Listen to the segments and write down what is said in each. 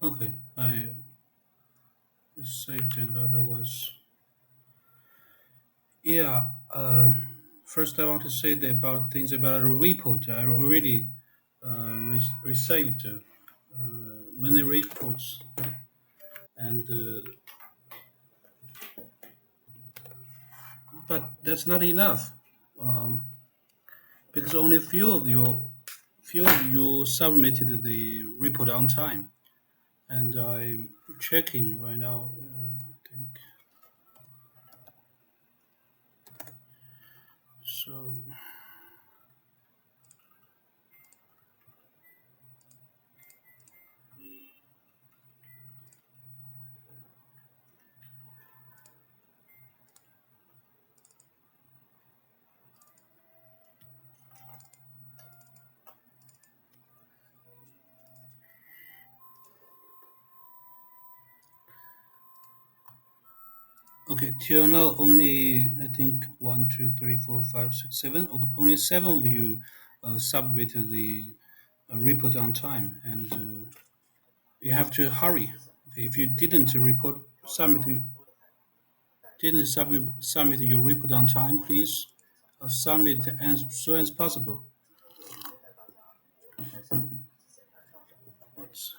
Okay, I saved another ones. Yeah. First, I want to say that about things about a report. I already received many reports, and but that's not enough, um, because only few of you submitted the report on time, and I'm checking right now. I think so. Okay, till now only I think one, two, three, four, five, six, seven. Only seven of you submitted the report on time, and you have to hurry. Okay, if you didn't submit your report on time, please submit as soon as possible. What's-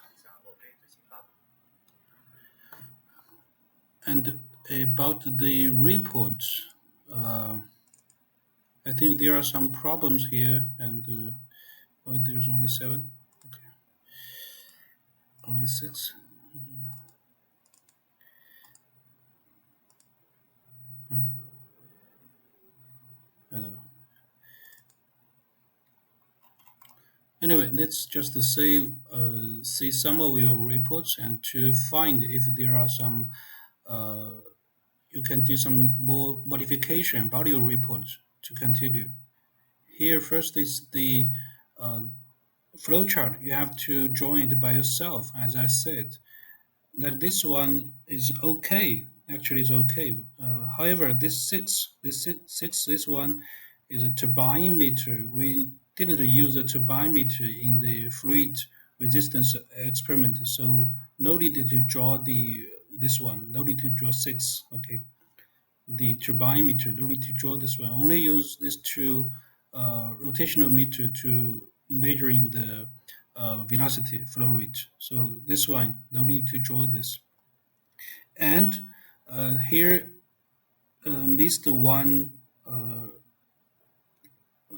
And about the report, uh, I think there are some problems here, and there's only seven. Okay, only six. Hmm, I don't know. Anyway, let's just see some of your reports and to find if there are some uh, you can do some more modification about your report to continue. Here, first is the uh, flowchart. You have to draw it by yourself, as I said. That this one is okay. Actually, is okay. However, this one is a turbine meter. We didn't use a turbine meter in the fluid resistance experiment, so no need to draw the this one. No need to draw six. Okay, the turbine meter. No need to draw this one. Only use these two rotational meter to measuring the velocity flow rate. So this one, no need to draw this. And here missed one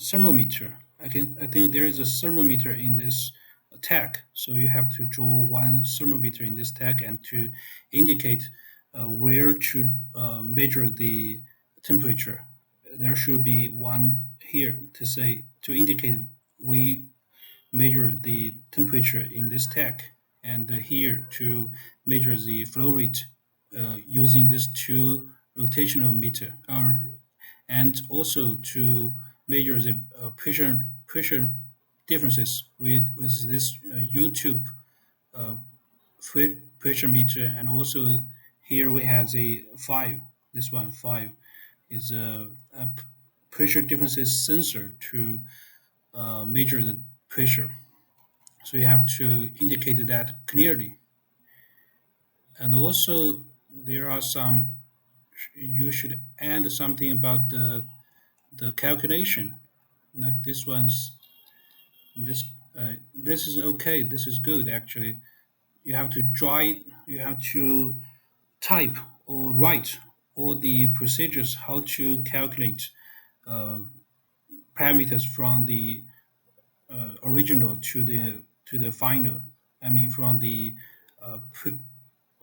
thermometer. I think there is a thermometer in this tag, so you have to draw one thermometer in this tag and to indicate where to measure the temperature. There should be one here to say to indicate we measure the temperature in this tag, and here to measure the flow rate using this two rotational meter, and also to measure the pressure differences with this YouTube uh, pressure meter, and also here we have the five. This one five is a pressure differences sensor to measure the pressure. So you have to indicate that clearly. And also there are some you should add something about the calculation. Like this one's this this is okay. This is good actually. You have to you have to type or write all the procedures how to calculate uh, parameters from the original to the final. I mean, from the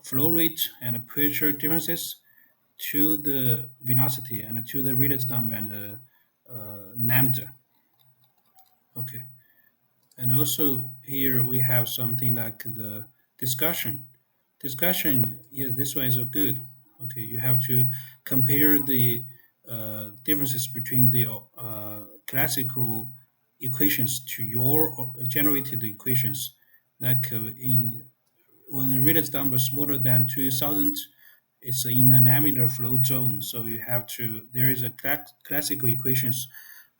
flow rate and pressure differences to the velocity and to the radius number and lambda. Okay, and also here we have something like the discussion. Discussion, yeah, this one is a good. Okay, you have to compare the differences between the classical equations to your generated equations. Like in when radius number smaller than 2000, it's in a laminar flow zone. So you have to there is a classical equations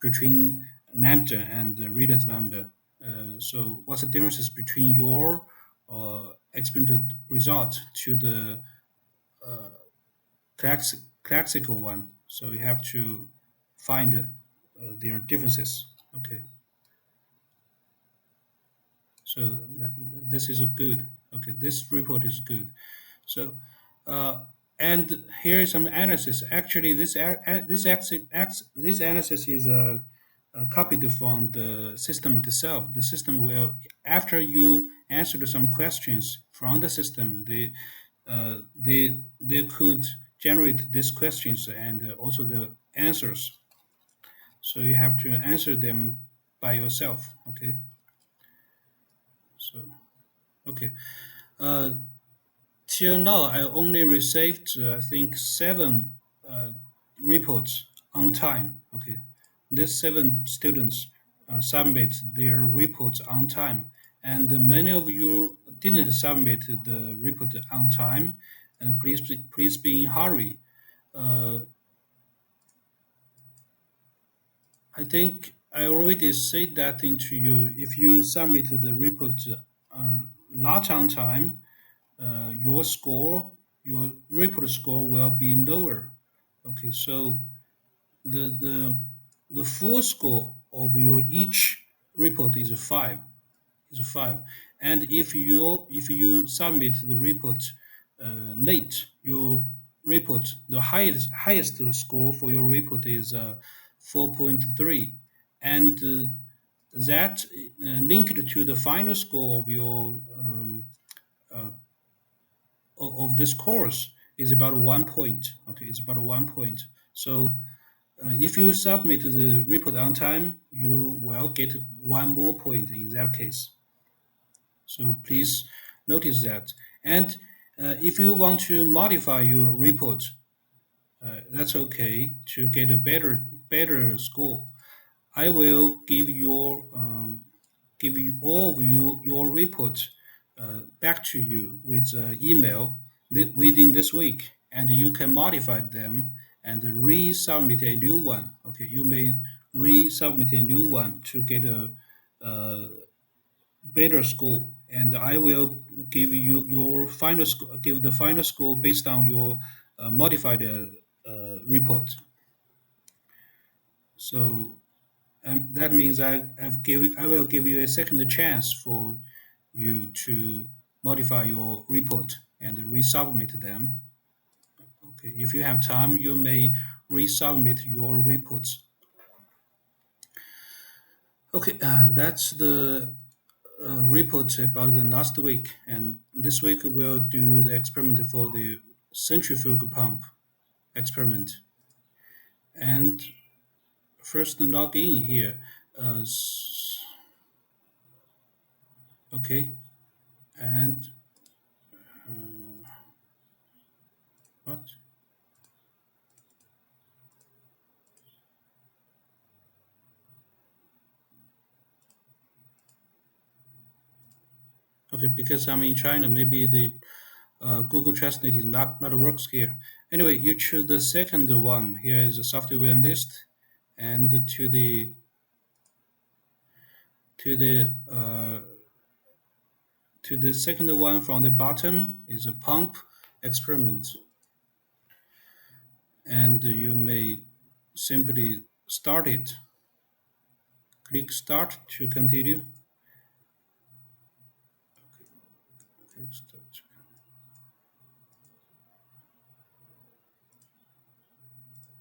between lambda and the radius number. So what's the differences between your experimental result to the classical one. So you have to find their differences. Okay, so this is a good. Okay, this report is good. So, uh, and here is some analysis. Actually, this analysis is copied from the system itself. The system will, after you answer some questions from the system, they could generate these questions and also the answers. So you have to answer them by yourself. Okay. So okay. Uh, Till now, I only received, I think, seven uh, reports on time. Okay, these seven students submit their reports on time, and many of you didn't submit the report on time. And please be in hurry. Uh, I think I already said that into you. If you submit the report not on time, your score, your report score will be lower. Okay, so the the the full score of your each report is five, and if you submit the report late, your report the highest score for your report is 4.3, and that linked to the final score of your uh, of this course is about 1 point. Okay, it's about 1 point. So if you submit the report on time, you will get one more point in that case. So please notice that. And if you want to modify your report, that's okay to get a better score. I will give you all of your reports back to you with email within this week, and you can modify them and resubmit a new one. Okay, you may resubmit a new one to get a better score, and I will give you your final score, give the final score based on your modified report. So that means I will give you a second chance for you to modify your report and resubmit them. Okay, if you have time, you may resubmit your reports. Okay, that's the report about the last week, and this week we'll do the experiment for the centrifugal pump experiment. And first, log in here. Uh, okay, and what? Okay, because I'm in China, maybe the Google Translate is not works here. Anyway, you choose the second one. Here is the software list, and to the to the second one from the bottom is a pump experiment, and you may simply start it. Click start to continue. Okay, start.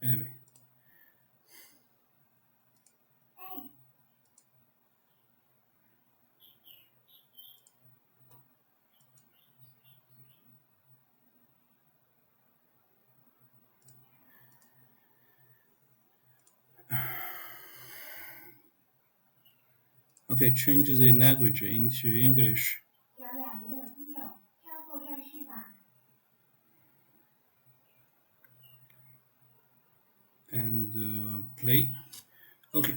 Anyway, okay, change the language into English and play. Okay,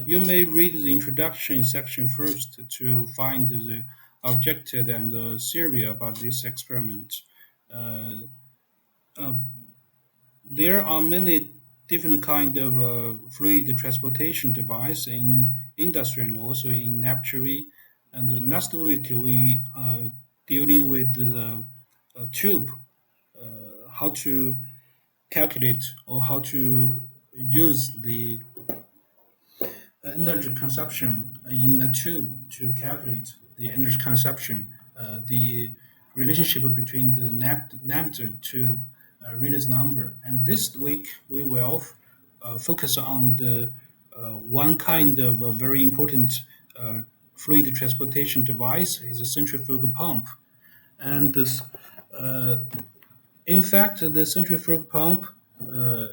you may read the introduction section first to find the objective and the theory about this experiment. Uh, uh, there are many different kind of fluid transportation device in industry and also in laboratory. And last week we dealing with the tube, how to calculate or how to use the energy consumption in the tube to calculate the energy consumption, the relationship between the lambda to Reynolds number. And this week we will focus on the one kind of a very important uh, fluid transportation device is a centrifugal pump. And this, uh, in fact, the centrifugal pump uh,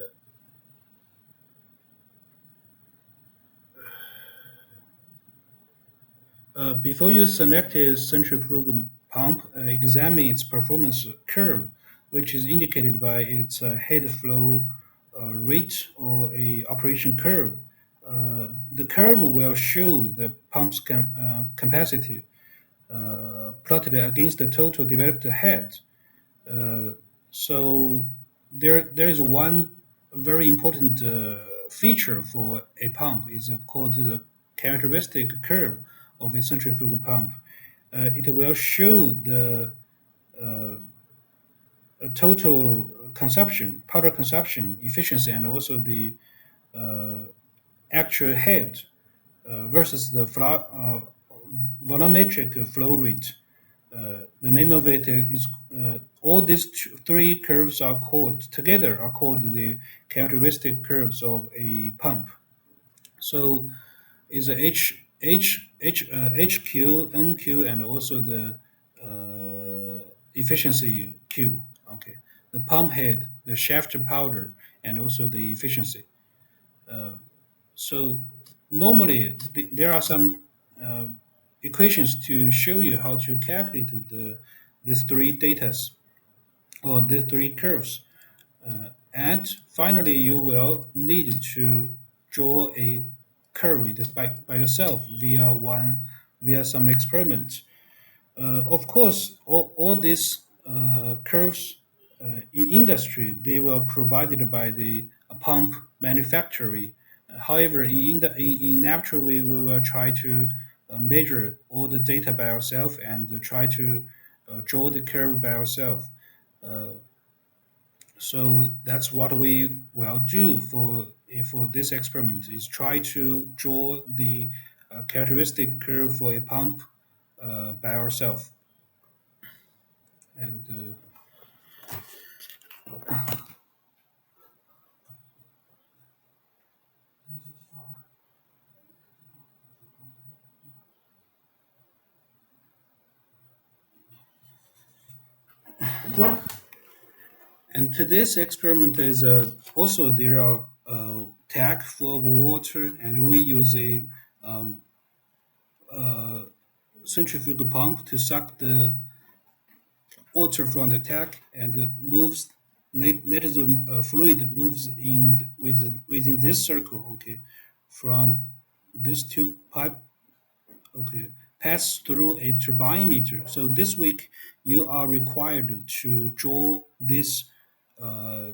before you select a centrifugal pump, examine its performance curve, which is indicated by its head flow rate or a operation curve. The curve will show the pump's capacity plotted against the total developed head. Uh, so there is one very important feature for a pump is called the characteristic curve of a centrifugal pump. It will show the uh, total consumption, powder consumption, efficiency, and also the uh, actual head versus the volumetric flow rate. The name of it is all these three curves are called together are called the characteristic curves of a pump. So is a HQ, NQ, and also the efficiency Q. Okay, the pump head, the shaft powder, and also the efficiency. So normally there are some uh, equations to show you how to calculate these three datas or the three curves. And finally, you will need to draw a curve by yourself via some experiment. Of course, all these curves in industry they were provided by the pump manufacturer. However, in actual we will try to measure all the data by ourselves and try to draw the curve by ourselves. Uh, so that's what we will do for this experiment is try to draw the characteristic curve for a pump by ourselves. And and today's experiment is also there are tank full of water, and we use a um, uh, centrifugal pump to suck the water from the tank, and it moves. Let the fluid moves in within this circle. Okay, from this tube pipe. Okay, pass through a turbine meter. So this week you are required to draw this uh,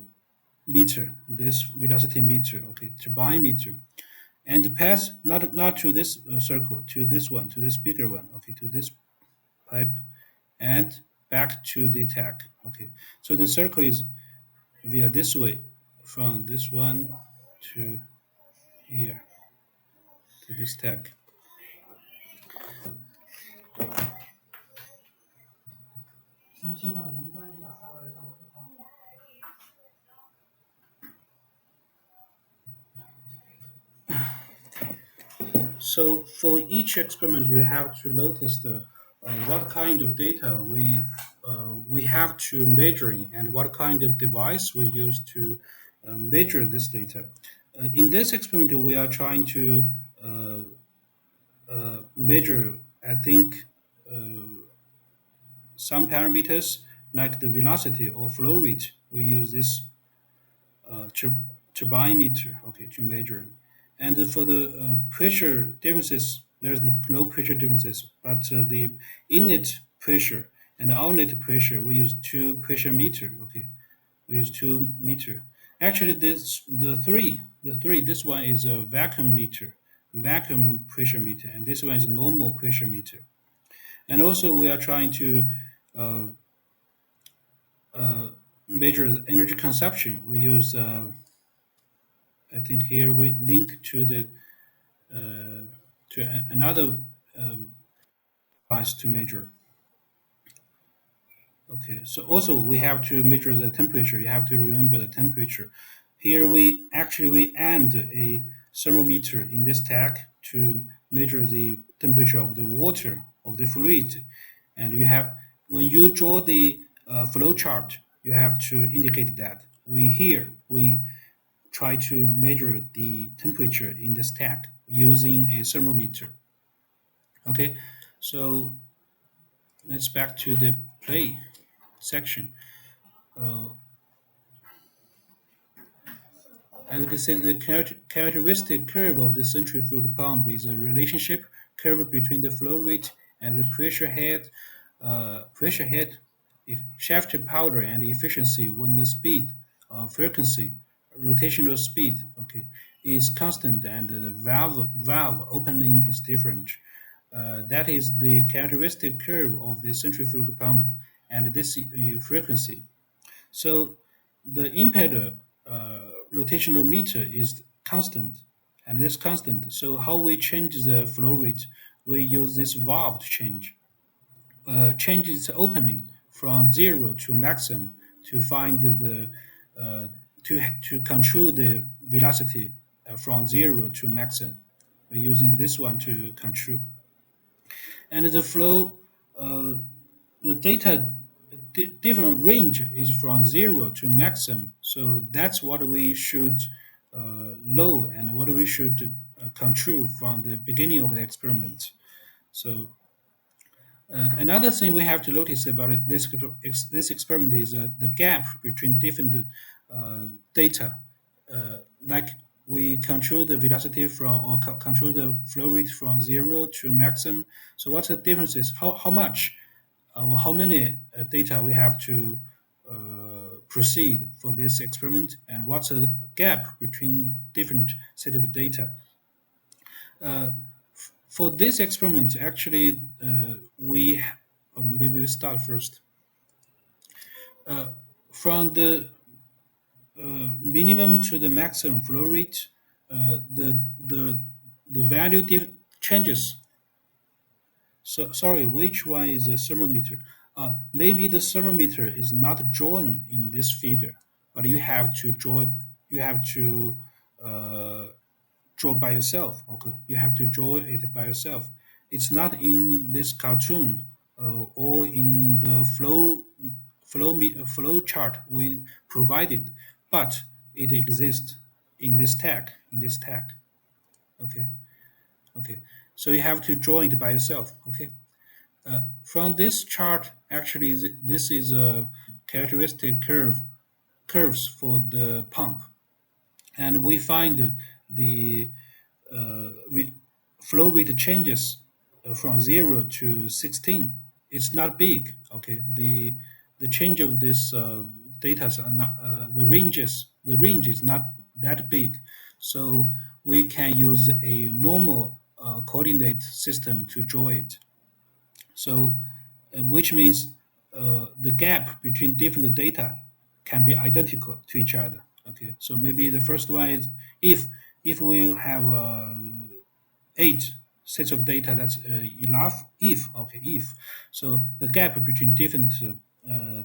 meter, this velocity meter, okay, turbine meter, and pass not to this circle, to this one, to this bigger one, okay, to this pipe, and back to the tag, okay. So the circle is via this way, from this one to here to this tag. So for each experiment, you have to notice the what kind of data we have to measuring and what kind of device we use to measure this data. In this experiment, we are trying to uh, measure, I think, some parameters like the velocity or flow rate. We use this turbine meter, okay, to measure. And for the pressure differences, there's no pressure differences, but the inlet pressure and outlet pressure, we use two pressure meter, okay, we use 2 meter. Actually, the three, this one is a vacuum meter, vacuum pressure meter, and this one is normal pressure meter. And also, we are trying to uh, uh, measure the energy consumption. We use, I think here we link to the another um, device to measure. Okay, so also we have to measure the temperature. You have to remember the temperature. Here we add a thermometer in this tag to measure the temperature of the water of the fluid, and you have when you draw the flow chart, you have to indicate that we try to measure the temperature in this tag using a thermometer. Okay, so let's back to the play section. Uh, As we can say, the characteristic curve of the centrifugal pump is a relationship curve between the flow rate and the pressure head, shaft powder, and efficiency when the speed, frequency, rotational speed, okay, is constant and the valve opening is different. That is the characteristic curve of the centrifugal pump and this frequency. So the impeller rotational meter is constant, and this constant. So how we change the flow rate? We use this valve to change its opening from zero to maximum to find the uh, to control the velocity from zero to maximum. We're using this one to control, and the flow. Uh, the data different range is from zero to maximum. So that's what we should low and what we should control from the beginning of the experiment. So another thing we have to notice about this experiment is the gap between different data. Like we control the velocity from or control the flow rate from zero to maximum. So what's the differences? How much or how many data we have to proceed for this experiment, and what's the gap between different set of data. Uh, for this experiment, actually, maybe we start first. Uh, from the minimum to the maximum flow rate, the value changes. So sorry, which one is the thermometer? Maybe the thermometer is not drawn in this figure, but you have to draw. You have to uh, draw by yourself. Okay, you have to draw it by yourself. It's not in this cartoon or in the flow chart we provided, but it exists in this tag. In this tag. Okay. Okay. So you have to draw it by yourself. Okay. From this chart, actually, this is a characteristic curves for the pump, and we find the uh, re- flow rate changes from 0 to 16. It's not big. Okay, the change of this data are not the range is not that big, so we can use a normal coordinate system to draw it. So, which means the gap between different data can be identical to each other. Okay, so maybe the first one is if if we have 8 sets of data, that's enough. If so, the gap between different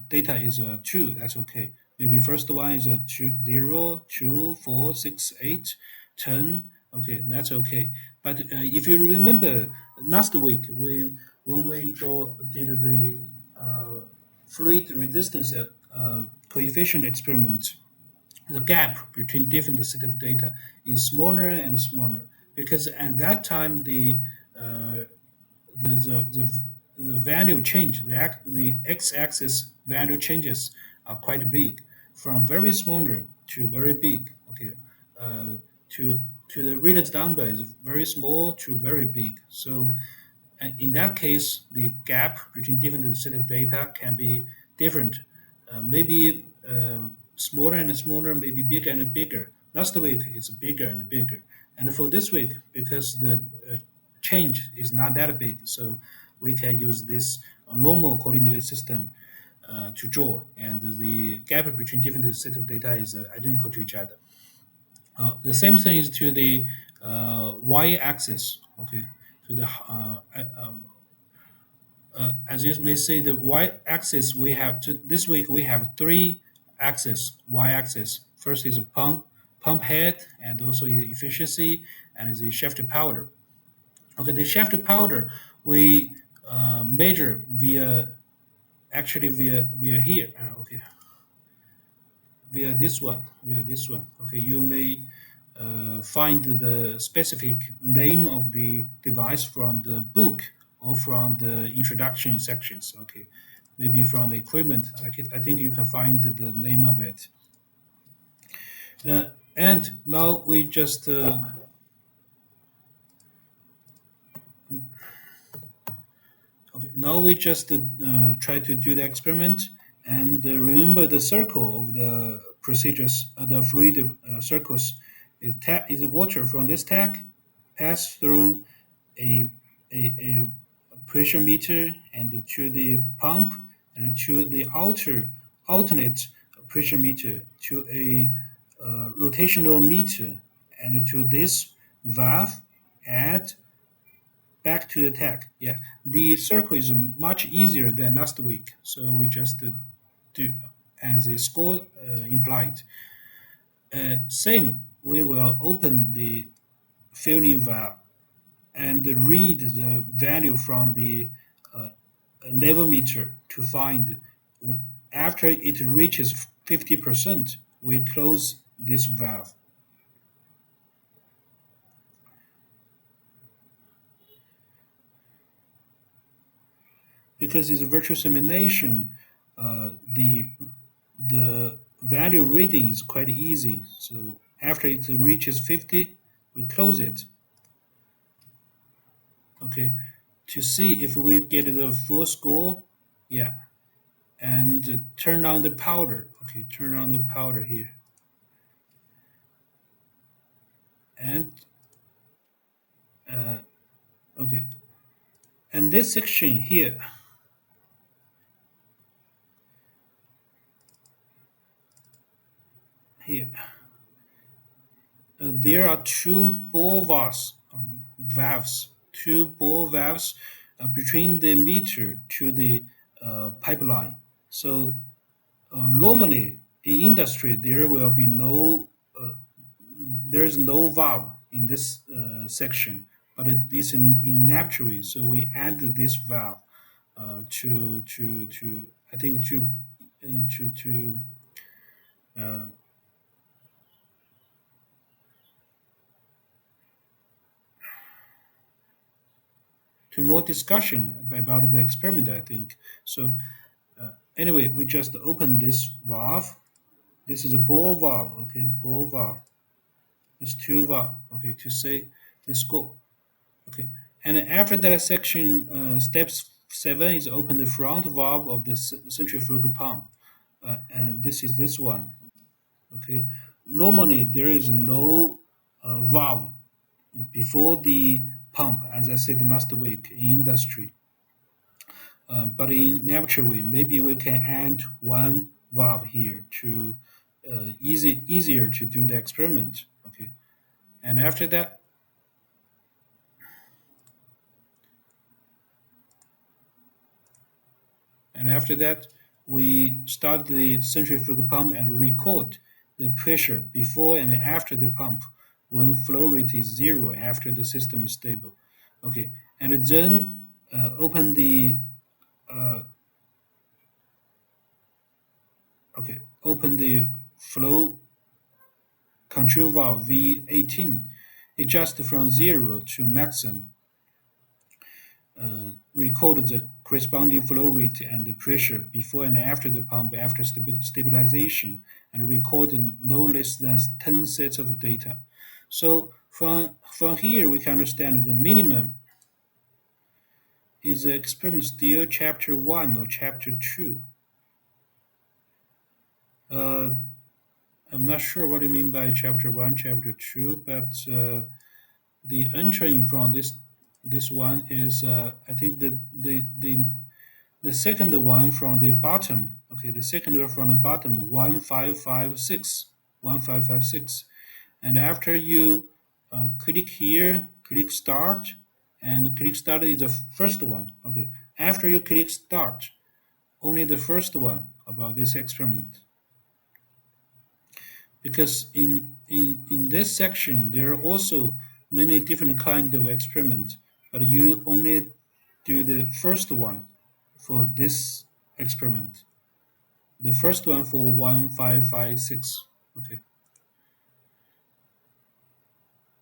data is 2. That's okay. Maybe first one is 2, 0, 2, 4, 6, 8, 10. Okay, that's okay. But if you remember last week, we when we did the uh, fluid resistance coefficient experiment, the gap between different set of data is smaller and smaller because at that time uh, the the value change the x-axis value changes are quite big from very smaller to very big. Okay, uh, to the relative number is very small to very big. So in that case, the gap between different set of data can be different. Maybe smaller and smaller, maybe bigger and bigger. Last week it's bigger and bigger, and for this week, because the change is not that big, so we can use this normal coordinated system to draw, and the gap between different set of data is identical to each other. The same thing is to the y-axis. Okay, to the as you may say, the y-axis we have to this week we have three axes. Y-axis first is a pump head, and also the efficiency and the shaft powder. Okay, the shaft powder we measure via actually via here. Okay, via this one. Okay, you may find the specific name of the device from the book or from the introduction sections. Okay, maybe from the equipment. I think you can find the name of it. Uh, and now we just okay, now we just try to do the experiment and remember the circle of the procedures, the fluid circles. Is water from this tank pass through a, a pressure meter and to the pump and to the alternate pressure meter to a rotational meter and to this valve at back to the tag. Yeah, the circle is much easier than last week, so we just do as the score implied. Same, we will open the filling valve and read the value from the uh, levometer to find after it reaches 50%, we close this valve. Because it's a virtual simulation, the value reading is quite easy. So after it reaches 50, we close it. Okay, to see if we get the full score. Yeah, and turn on the powder. Okay, turn on the powder here, and uh, okay, and this section here, there are two ball valves, two ball valves between the meter to the pipeline. So normally in industry there will be there is no valve in this section, but it is in Neptune, so we add this valve to I think uh, to more discussion about the experiment. I think so. Anyway, we just open this valve. This is a ball valve. Okay, ball valve. It's two valve. Okay, to say the score. Okay, and after that section, steps 7 is open the front valve of the centrifugal pump, and this is this one. Okay, normally there is no valve before the pump, as I said last week in industry. But in Neptune, maybe we can add one valve here to easier to do the experiment. Okay, and after that, And after that, we start the centrifugal pump and record the pressure before and after the pump when flow rate is zero after the system is stable. Okay, and then open the uh, open the flow control valve V18, adjust from zero to maximum, record the corresponding flow rate and the pressure before and after the pump after stabilization, and record no less than 10 sets of data. So from here we can understand the minimum is the experiment still chapter 1 or chapter 2. Uh, I'm not sure what you mean by chapter 1, chapter 2, but the entering from this. This one is I think the second one from the bottom. Okay, the second one from the bottom, 1556, 1556. And after you click here, click start, and click start is the first one. Okay, after you click start, only the first one about this experiment. Because in this section there are also many different kind of experiments, but you only do the first one for this experiment, the first one for 1556. Okay,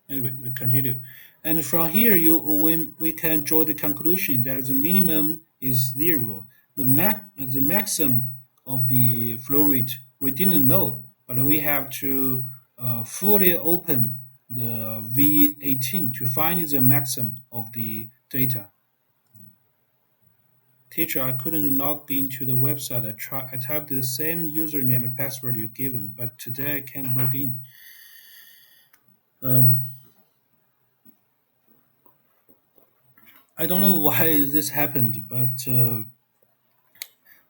anyway, we continue. And from here we can draw the conclusion that the minimum is zero. The maximum of the flow rate we didn't know, but we have to fully open the V18 to find the maximum of the data. Teacher, I couldn't log into the website. I typed the same username and password you given, but today I can't log in. Um, I don't know why this happened, but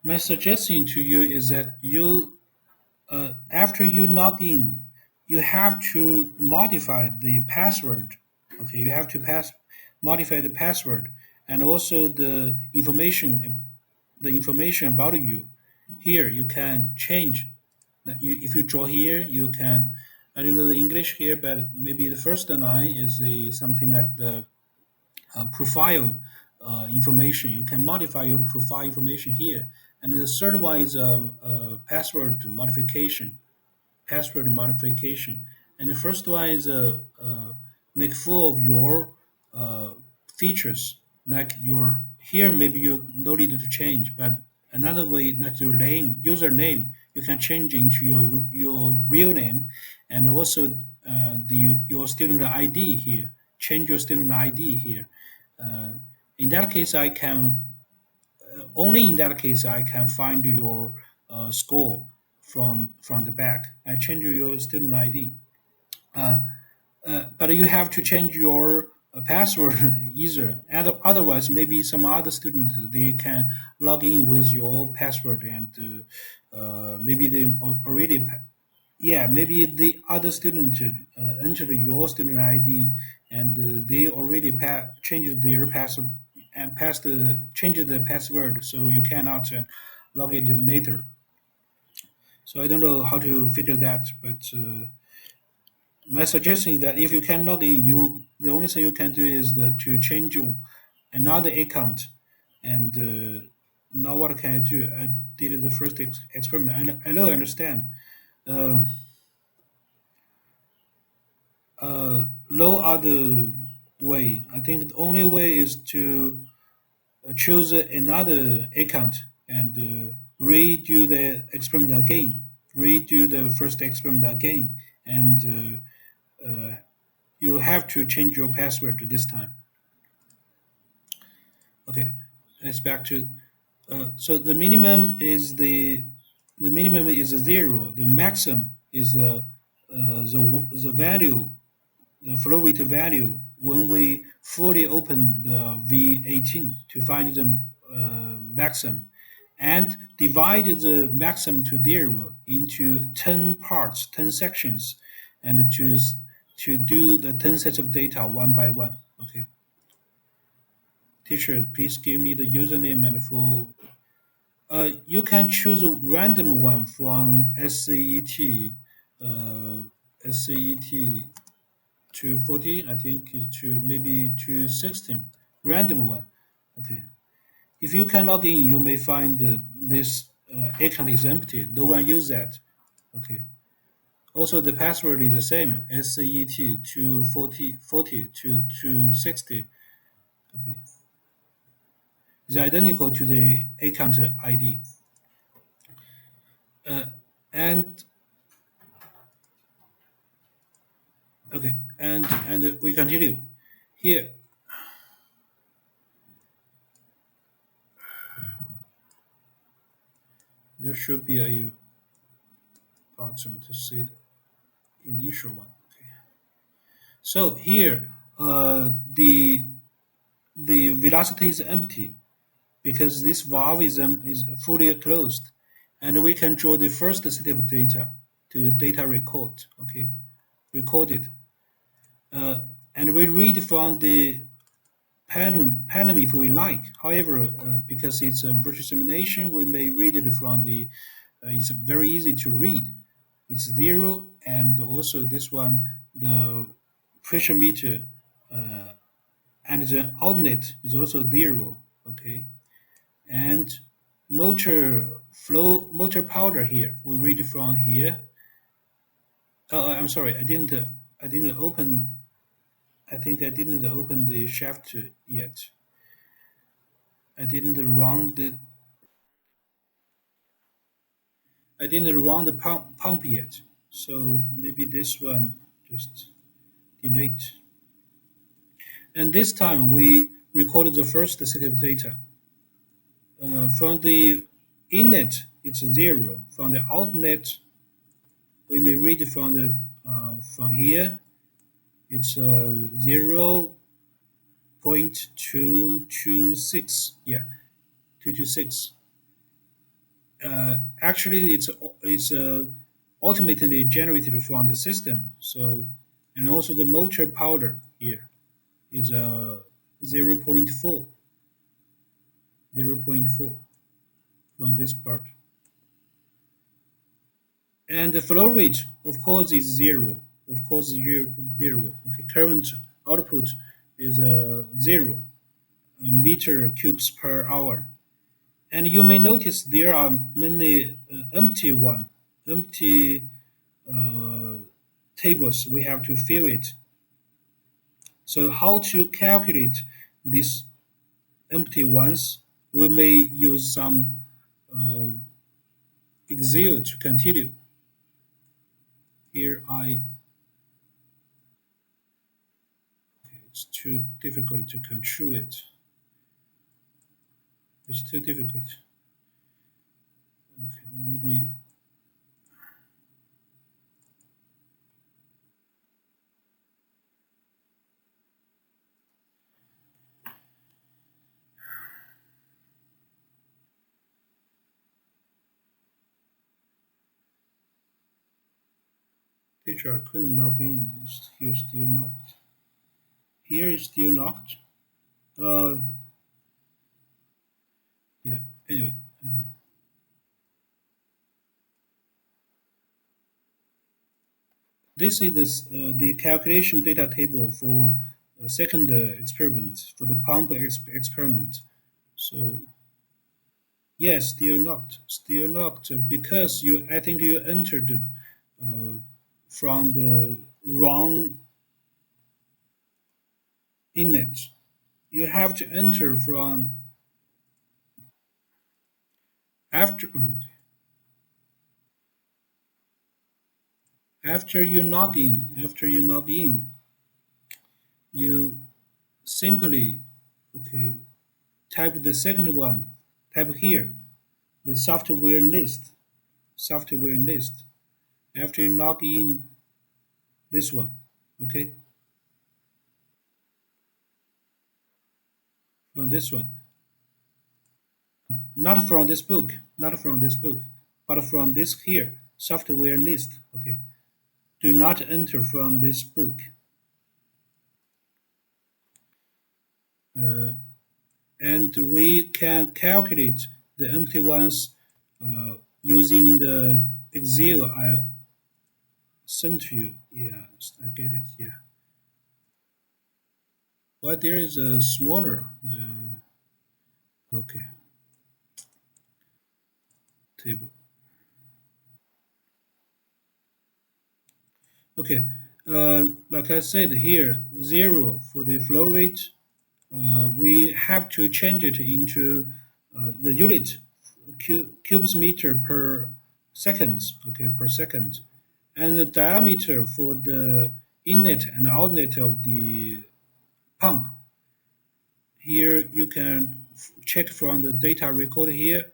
my suggestion to you is that after you log in, you have to modify the password. Okay, you have to modify the password and also the information about you. Here you can change. If you draw here, you can. I don't know the English here, but maybe the first line is something like the profile information. You can modify your profile information here. And the third one is password modification. Password modification. And the first one is make full of your uh, features. Like your here, maybe you no need to change, but another way, like your name, username, you can change into your real name, and also the your student ID here. Change your student ID here. Uh, in that case, I can only in that case I can find your score from the back. I change your student ID, uh, but you have to change your password either. Otherwise, maybe some other students they can log in with your password and maybe they already yeah, maybe the other student entered your student ID and they already changed their password and changed the password, so you cannot log in later. So I don't know how to figure that, but my suggestion is that if you can log in, you the only thing you can do is to change another account, and now what can I do? I did the first experiment. I know I understand. Uh, no other way. I think the only way is to choose another account and redo the experiment again, redo the first experiment again, and you have to change your password this time. Okay, it's back to so the minimum is a zero. The maximum is the value, the flow rate value when we fully open the V18 to find the maximum and divide the maximum to zero into 10 parts, 10 sections, and choose to do the 10 sets of data one by one. Okay. Teacher, please give me the username and full. You can choose a random one from SCET, SCET 240, I think, to maybe 216, random one. Okay. If you can log in, you may find this account is empty. No one use that. Okay. Also, the password is the same, SCET 240 to 260. Okay. It's identical to the account ID. Uh, and okay, and we continue. Here, there should be a button to see the initial one. Okay. So here, the the velocity is empty because this valve is fully closed, and we can draw the first set of data to the data record. Okay, recorded, uh, and we read from the panel if we like. However, because it's a virtual simulation, we may read it from the. It's very easy to read. It's zero, and also this one, the pressure meter, uh, and the outlet is also zero. Okay, and motor powder here. We read from here. I'm sorry, I didn't open. I think I didn't open the shaft yet. I didn't run the I didn't run the pump yet, so maybe this one just delete. And this time we recorded the first set of data. From the inlet, it's zero. From the outlet, we may read from here, it's 0.226. Yeah, 226. Actually, it's ultimately generated from the system. So, and also the motor powder here is 0. 0.4, 0.4 from this part. And the flow rate, of course, is zero. Of course, zero. Okay, current output is zero meter cubes per hour. And you may notice there are many empty uh, tables. We have to fill it. So how to calculate these empty ones? We may use some uh, Excel to continue. Here it's too difficult to control it. It's too difficult. Okay, maybe teacher I couldn't log in. Here still not. Here is still not. Uh, yeah. Anyway, this is the calculation data table for second experiment for the pump experiment. So yes, still locked because you. I think you entered from the wrong inlet. You have to enter from after after you log in. After you log in, you simply okay type the second one. Type here the software list. Software list. After you log in, this one, okay, from this one, not from this book, not from this book, but from this here software list. Okay, do not enter from this book. Uh, and we can calculate the empty ones using the Excel I sent to you. Yeah, I get it. Yeah, but there is a smaller. Okay, table. Okay, like I said here, zero for the flow rate. We have to change it into the unit cubes meter per seconds. Okay, per second, and the diameter for the inlet and outlet of the pump. Here you can check from the data record here.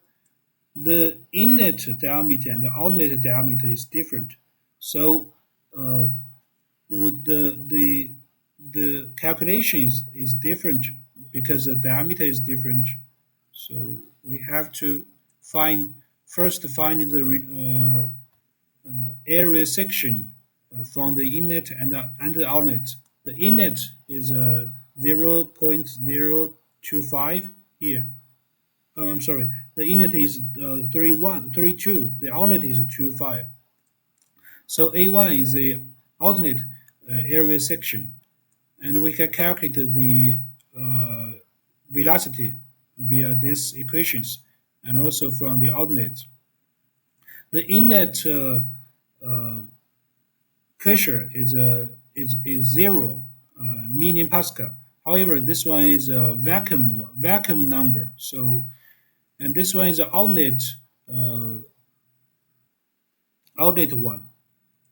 The inlet diameter and the outlet diameter is different. So with the calculation is different because the diameter is different. So we have to find find the area section from the inlet and the outlet. The inlet is 0.025 here. I'm sorry. The inlet is 31, 32. The outlet is 25. So A1 is the alternate area section, and we can calculate the uh, velocity via these equations, and also from the outlet. The inlet uh, pressure is zero million Pascal. However, this one is a vacuum number. So, and this one is the uh, outlet one,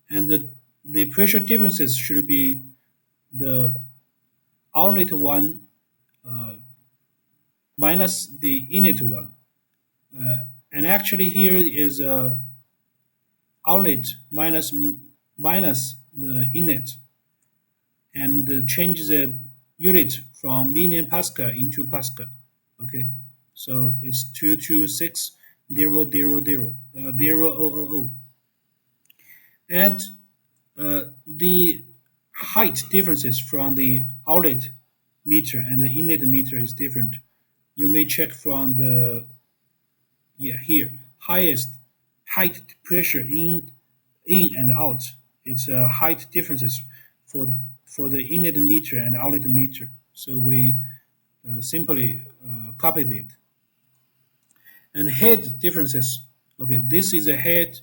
and the pressure differences should be the outlet one uh, minus the inlet one. And actually here is a outlet minus the inlet, and change the unit from million Pascal into Pascal. Okay, so it's 226,000,000, and the height differences from the outlet meter and the inlet meter is different. You may check from the, yeah, here, highest height pressure in and out. It's height differences for the inlet meter and outlet meter. So we simply copied it. And head differences. Okay, this is a head.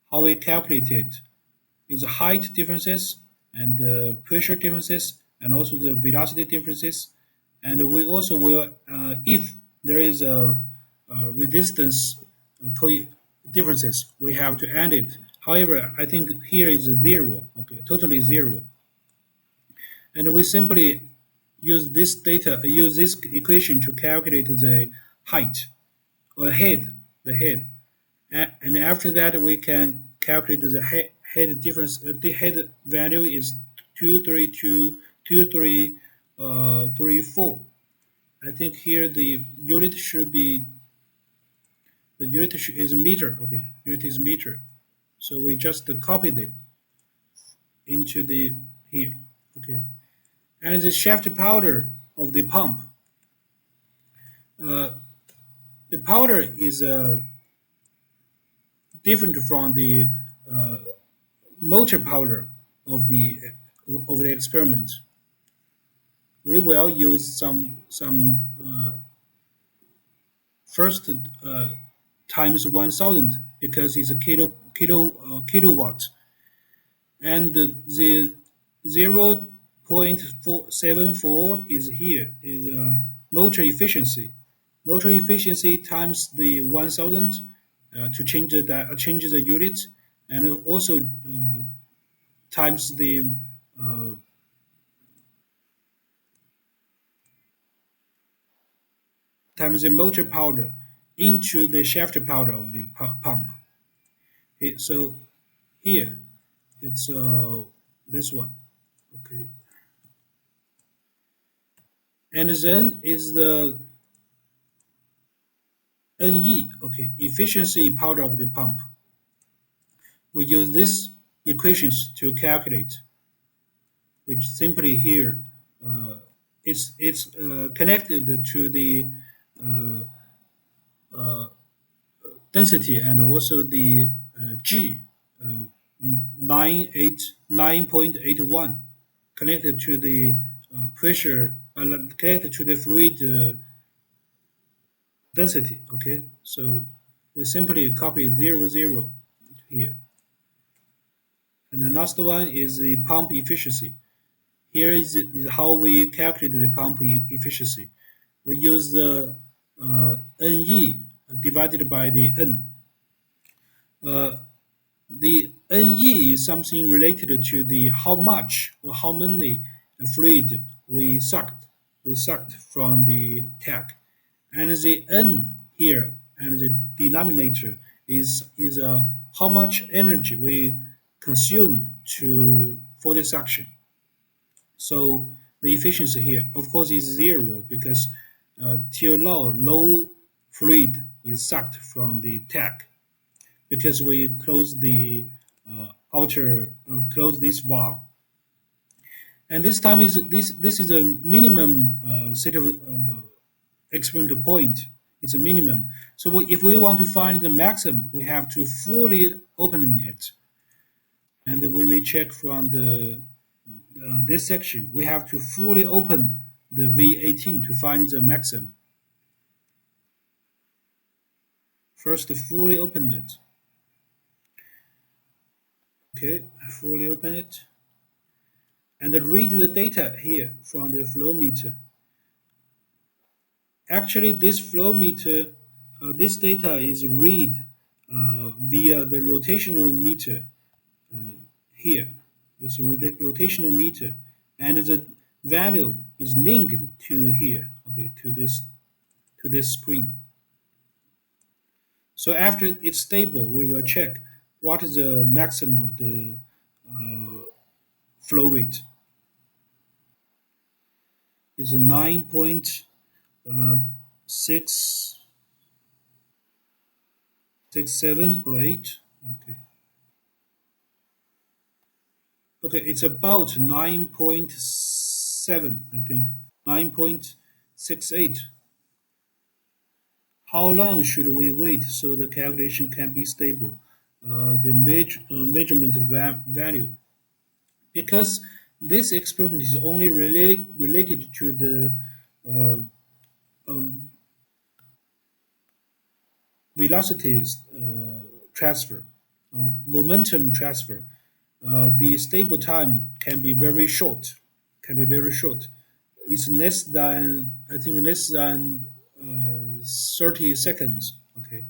How we calculate it is height differences and pressure differences and also the velocity differences. And we also will, if there is a resistance differences, we have to add it. However, I think here is zero. Okay, totally zero. And we simply use this equation to calculate the height or the head. And after that, we can calculate the head difference. The head value is 232, 233, 34. I think here the unit should be, is meter. Okay, unit is meter. So we just copied it into the here. Okay, and the shaft powder of the pump. Uh, the powder is different from the uh, motor powder of the experiment. We will use some first times 1,000 because it's a kilowatt, and the 0.474 is here is motor efficiency. Motor efficiency times the 1,000 to change the unit, and also times uh, the motor powder into the shaft powder of the pump. Okay, so here it's this one. Okay, and then is the NE. Okay, efficiency powder of the pump. We use these equations to calculate, which simply here it's connected to the uh, uh, density and also the G, 9.81, connected to the pressure, connected to the fluid density. Okay, so we simply copy 0, 0 here. And the last one is the pump efficiency. Here is how we calculate the pump efficiency. We use the NE divided by the N. Uh, the NE is something related to the how much or how many fluid we sucked from the tank, and the N here and the denominator is how much energy we consume to for the suction. So the efficiency here, of course, is zero because till now, low fluid is sucked from the tank because we close the close this valve. And this time is this is a minimum set of experimental point. It's a minimum. So if we want to find the maximum, we have to fully open it, and we may check from the this section. We have to fully open the V18 to find the maximum. First, fully open it. Okay, fully open it, and read the data here from the flow meter. Actually, this flow meter, this data is read via the rotational meter uh, here. It's a rotational meter, and the value is linked to here. Okay, to this screen. So after it's stable, we will check what is the maximum of the uh, flow rate. It's 9.667 or 8. Okay. Okay, it's about 9.7, I think. 9.68. How long should we wait so the calculation can be stable? The measurement value. Because this experiment is only related to the uh, um, velocities transfer or momentum transfer. The stable time can be very short. Can be very short. It's less than, I think, less than 30 seconds. Okay,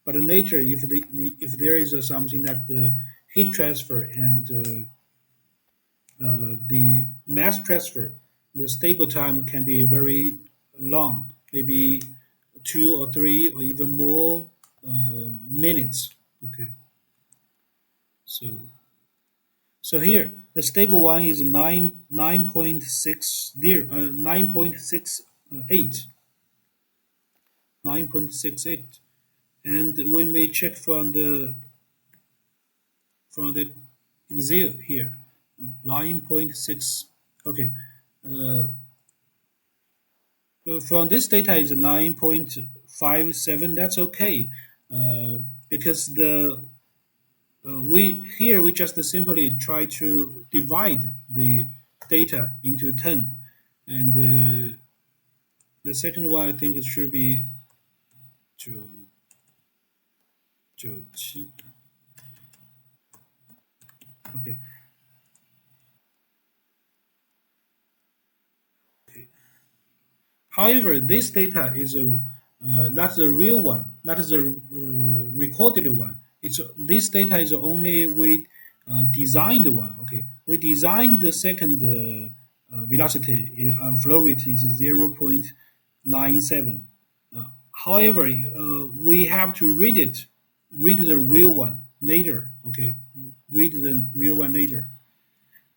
but later, if there is something like the heat transfer and the mass transfer, the stable time can be very long, maybe 2 or 3 or even more minutes. Okay, so here the stable one is 9.68, 9.68, and we may check from the Excel here, 9.6. Okay, uh, from this data is 9.57. That's okay, uh, because the we just simply try to divide the data into 10, and the second one I think it should be 9.97. Okay. However, this data is not the real one, not the recorded one. It's this data is only we designed one. Okay, we designed the second velocity flow rate is 0.97. However, we have to read the real one later. Okay, read the real one later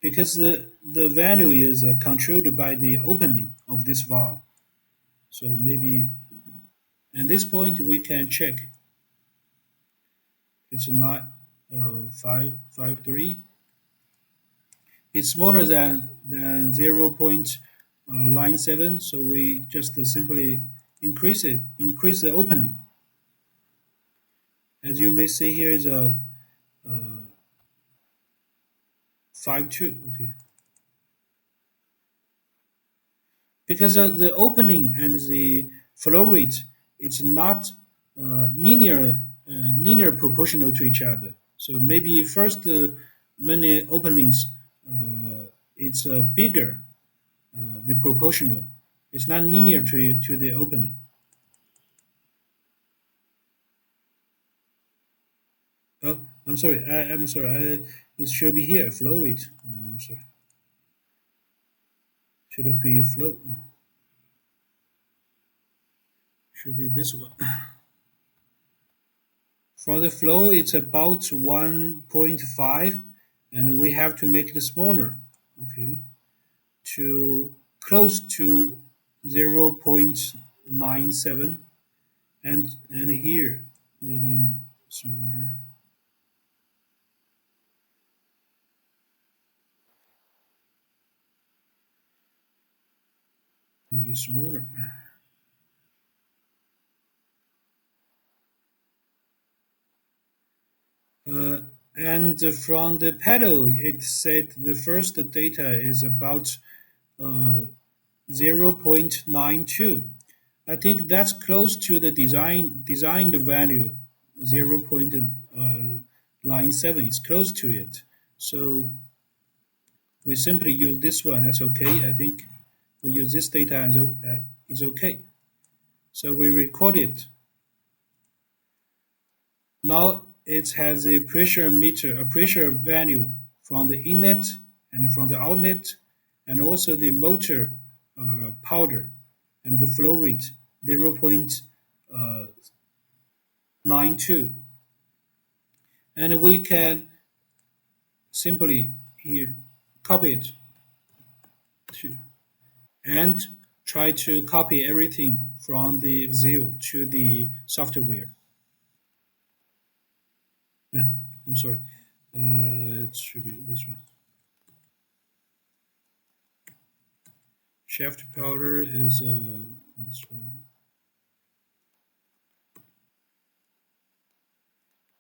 because the value is controlled by the opening of this valve. So maybe at this point we can check it's not 553. It's smaller than 0.97, so we just simply increase the opening. As you may see here is a 52. Okay, because the opening and the flow rate it's not linear proportional to each other. So maybe first many openings it's bigger the proportional. It's not linear to the opening. Oh, I'm sorry. I'm sorry. It should be here. Flow rate. I'm sorry. Should it be flow? Should be this one. For the flow, it's about 1.5, and we have to make it smaller. Okay. to close to 0.97, and here maybe smaller, maybe smaller. Uh, and from the pedal, it said the first data is about uh, 0.92. I think that's close to the designed value, 0.97. It's close to it. So we simply use this one. That's okay. I think we use this data as is okay. So we record it. Now it has a pressure meter, a pressure value from the inlet and from the outlet, and also the motor powder and the flow rate 0.92. And we can simply here copy it to, and try to copy everything from the Excel to the software. Yeah, I'm sorry. It should be this one. Shaft powder is this one.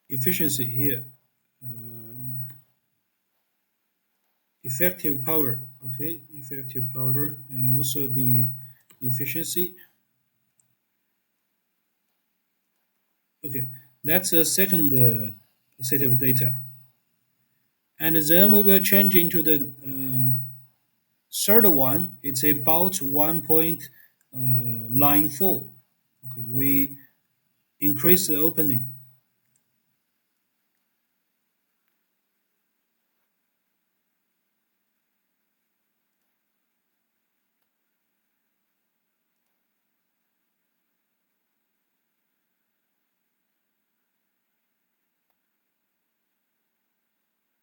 Efficiency here. Uh, Effective power. Okay, effective power, and also the efficiency. Okay, that's a second set of data. And then we will change into the third one. It's about 1.94. Okay, we increase the opening.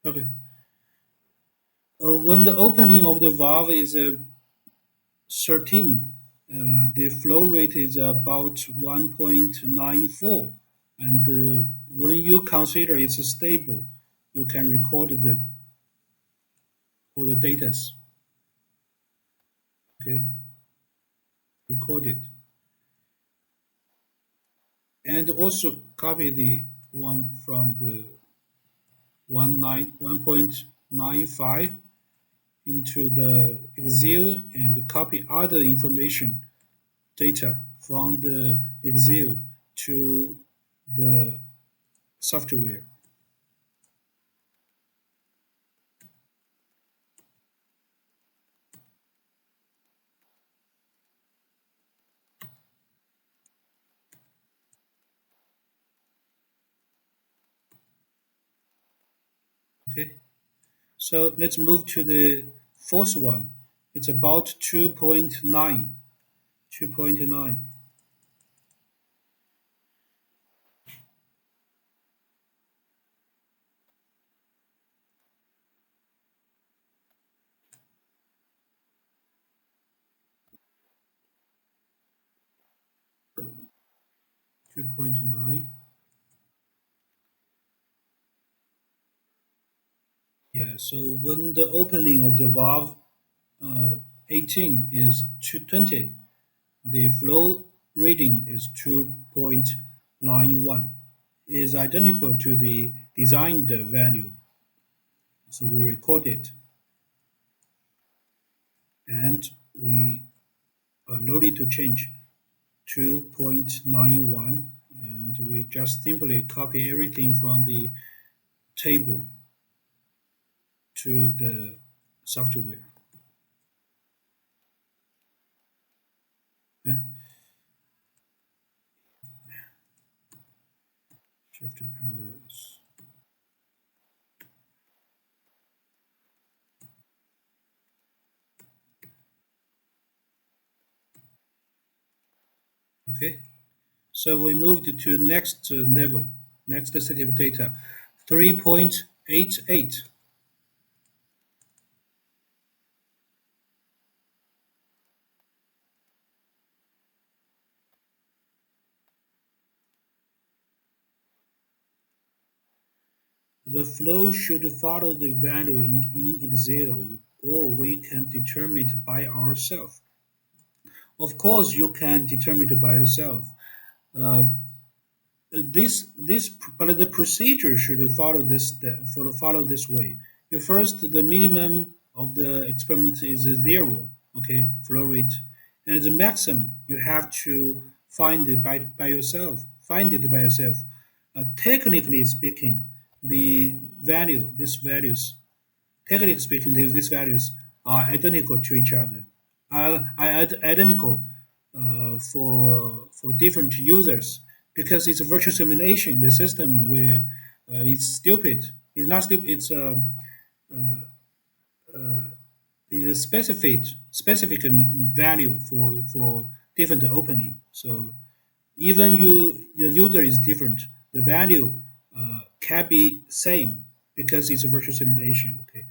Okay. When the opening of the valve is 13, the flow rate is about 1.94. And when you consider it's stable, you can record all the data. Okay, record it. And also copy the one from the 1.95 into the Excel, and copy other information data from the Excel to the software. Okay, so let's move to the fourth one. It's about 2.9. 2.9. 2.9. Yeah, so when the opening of the valve uh, 18 is 220, the flow reading is 2.91, is identical to the designed value. So we record it, and we are loaded to change 2.91, and we just simply copy everything from the table to the software. Yeah? Shift powers. Okay, so we moved to next level, next set of data, 3.88. The flow should follow the value in Excel, or we can determine it by ourselves. Of course, you can determine it by yourself. Uh, but the procedure should follow this way. You first, the minimum of the experiment is zero, okay, flow rate, and the maximum you have to find it by yourself. Find it by yourself. Technically speaking, the value, these values Technically speaking, these values are identical to each other, are identical for different users because it's a virtual simulation. The system where it's stupid. It's not stupid. It's a specific value for different opening. So even the user is different, the value can be same because it's a virtual simulation. Okay,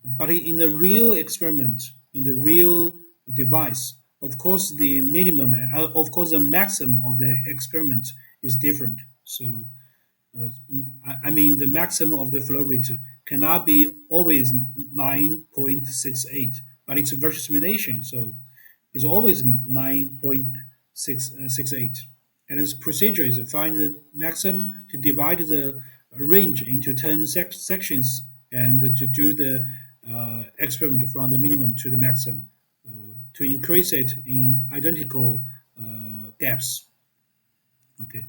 but in the real experiment, in the real device, of course the minimum and of course the maximum of the experiment is different. So I mean the maximum of the flow rate cannot be always 9.68, but it's a virtual simulation, so it's always 9.668. And its procedure is to find the maximum to divide the range into 10 sections and to do the experiment from the minimum to the maximum to increase it in identical gaps. Okay.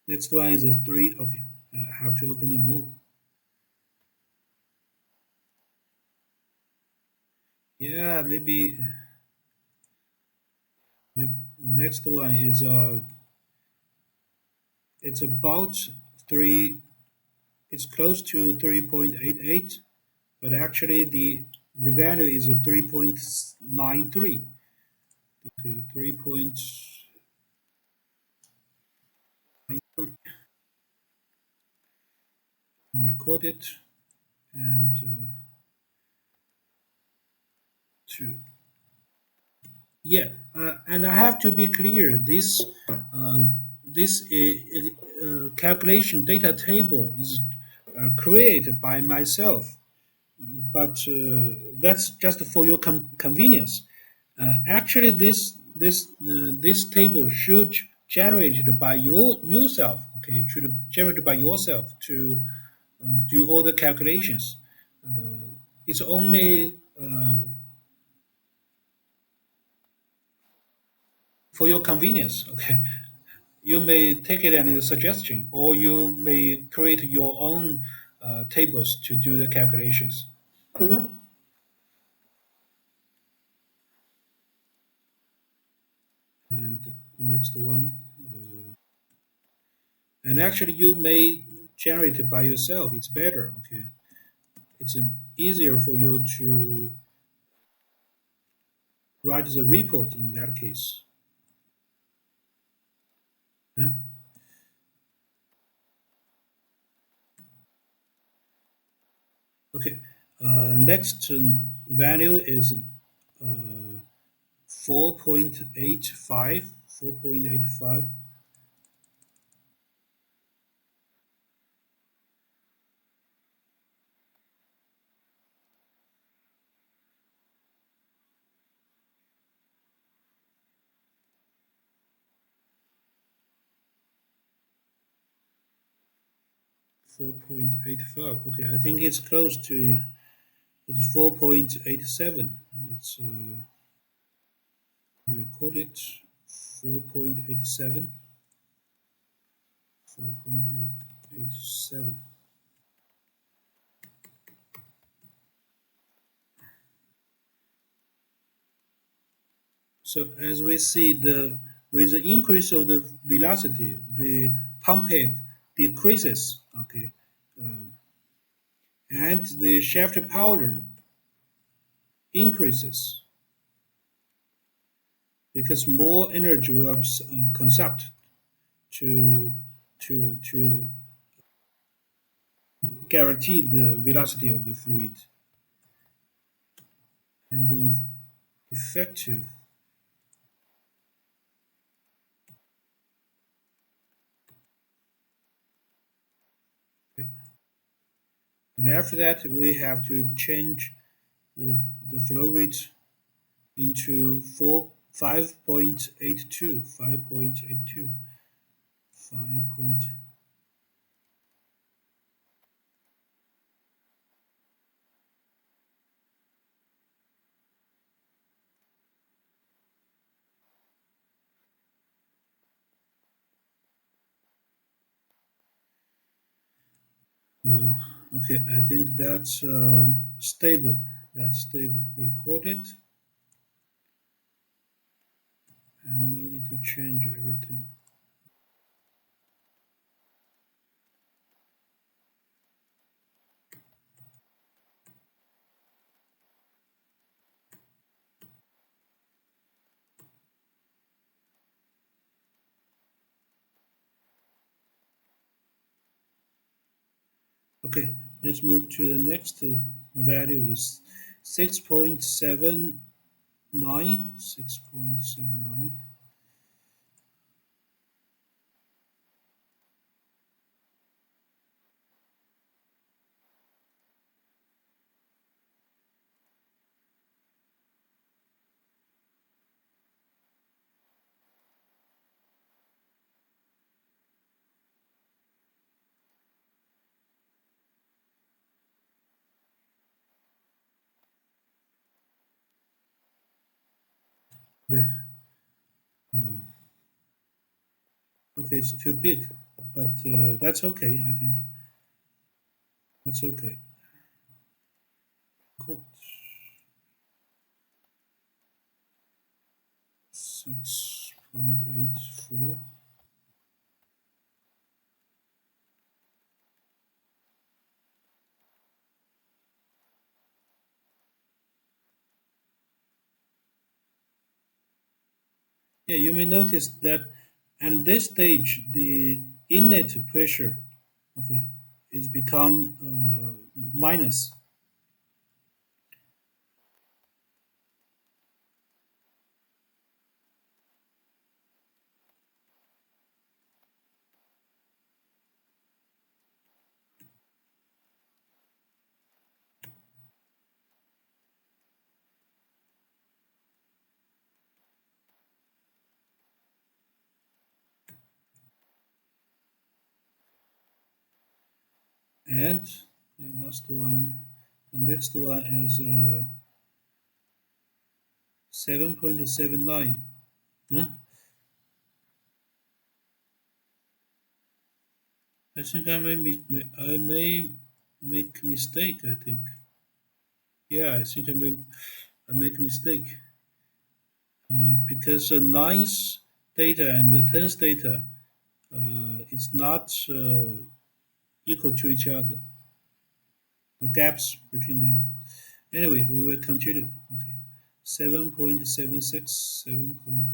Next one is a three. Okay. I have to open it more. Yeah, maybe next one is it's about three. It's close to 3.88, but actually the value is 3.93. Okay, 3.93. Record it and two. Yeah, and I have to be clear. This calculation data table is created by myself, but that's just for your convenience. Actually, this table should generated by yourself. Okay, should generated by yourself to do all the calculations. It's only for your convenience. Okay, you may take it as a suggestion, or you may create your own tables to do the calculations. And next one. And actually, you may generate it by yourself. It's better. Okay, it's easier for you to write the report in that case. Huh? Okay. Next value is uh, 4.85. 4.85. 4.85. Okay, I think it's close to. It's 4.87. It's record it. 4.87. 4.87. So as we see, the with the increase of the velocity, the pump head decreases. Okay, um, and the shaft power increases because more energy will be consumed to to guarantee the velocity of the fluid and the effective. And after that, we have to change the, the flow rate into 5.82, 5.82, 5 point. Uh, okay, I think that's stable. That's stable. Record it, and no need to change everything. Okay, let's move to the next value is 6.79. 6.79. Okay, um, okay, it's too big, but that's okay. I think that's okay. Cool. 6.84. Yeah, you may notice that at this stage, the inlet pressure, okay, is become minus, and the next one is 7.79. Huh? I think I may make mistake. I think. Yeah, I think I make a mistake because the ninth data and the tenth data is not equal to each other. The gaps between them. Anyway, we will continue. Okay, 7.76, 7 point.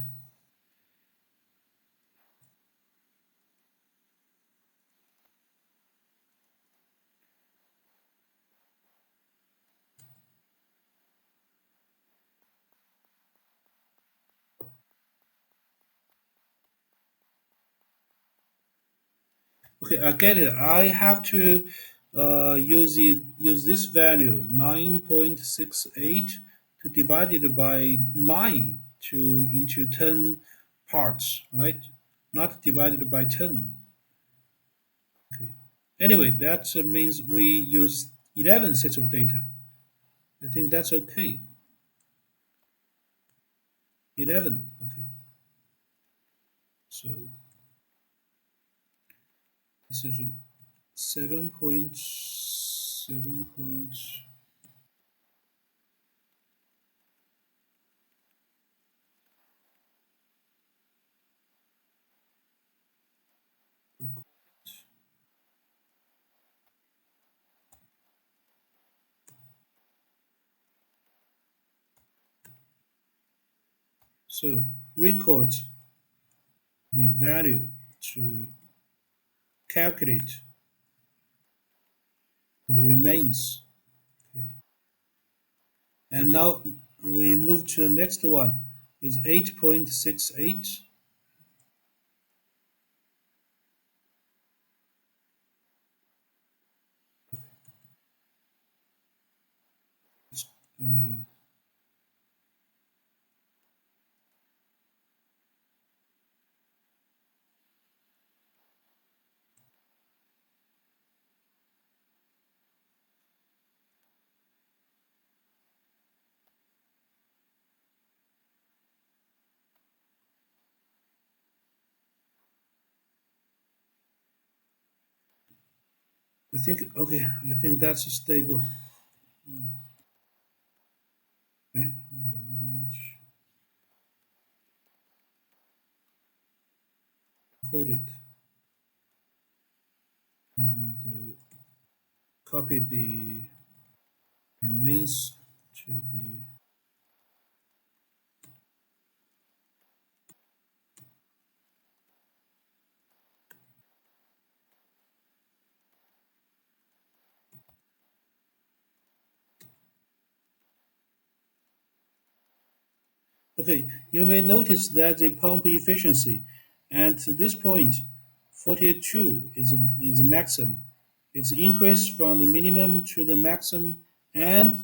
Okay, I get it. I have to use this value 9.68 to divide it by 9 to into 10 parts, right? Not divided by 10. Okay. Anyway, that means we use 11 sets of data. I think that's okay. 11. Okay. So this is 7.7 point. So record the value to calculate the remains. Okay. And now we move to the next one is 8.68. Uh, I think okay. I think that's stable. Okay. Let me code it and copy the remains to the. Okay, you may notice that the pump efficiency at this point, 42 is maximum. It's increased from the minimum to the maximum and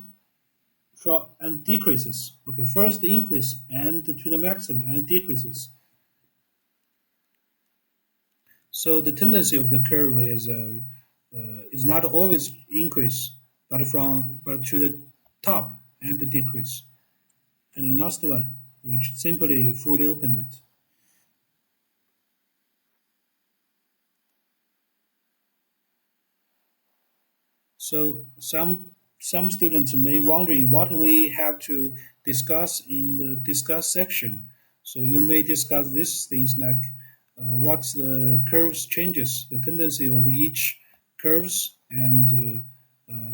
and decreases. Okay, first the increase and to the maximum and decreases. So the tendency of the curve is not always increase, but to the top and the decrease. And the last one, which simply fully open it. So some students may wondering what we have to discuss in the discuss section. So you may discuss these things like what's the curves changes, the tendency of each curves, and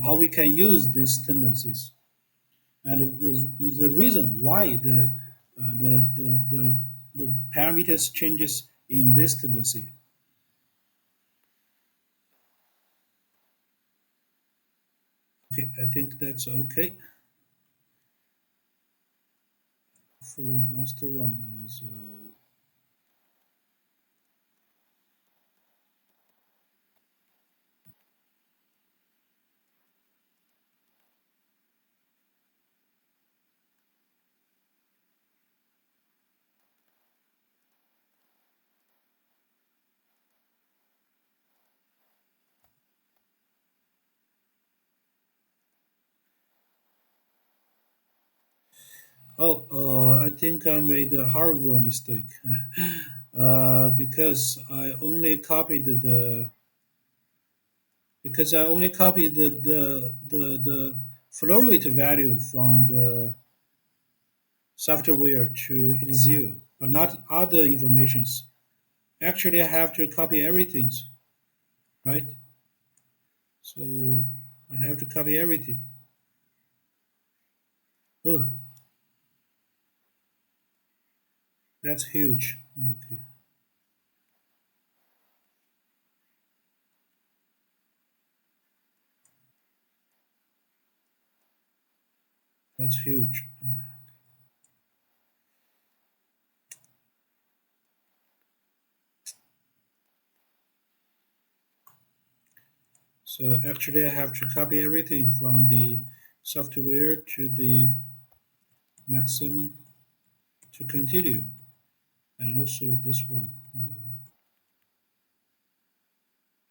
how we can use these tendencies, and with the reason why the parameters changes in this tendency. Okay, I think that's okay. For the last one is. I think I made a horrible mistake because I only copied the flow rate value from the software to Excel, but not other informations. Actually, I have to copy everything, right? So I have to copy everything. Oh, that's huge. Okay, that's huge. So actually, I have to copy everything from the software to the maximum to continue, and also this one.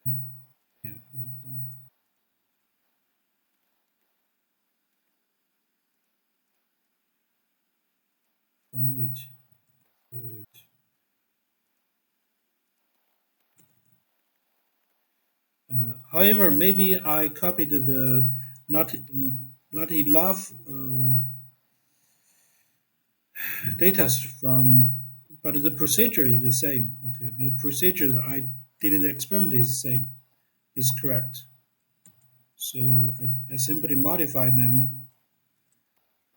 Yeah, yeah. From which, for which. However, maybe I copied the not not enough data from, but the procedure is the same. Okay, the procedure I did the experiment is the same, is correct. So I simply modify them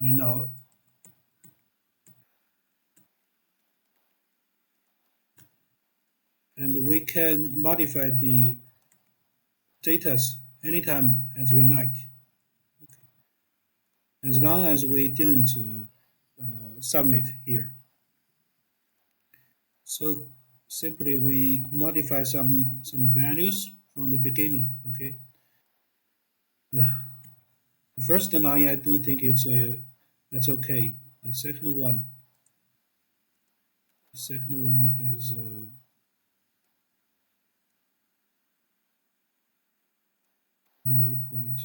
right now, and we can modify the data anytime as we like, as long as we didn't submit here. So simply we modify some values from the beginning. Okay. The first line, I don't think that's okay. The second one is 0 point.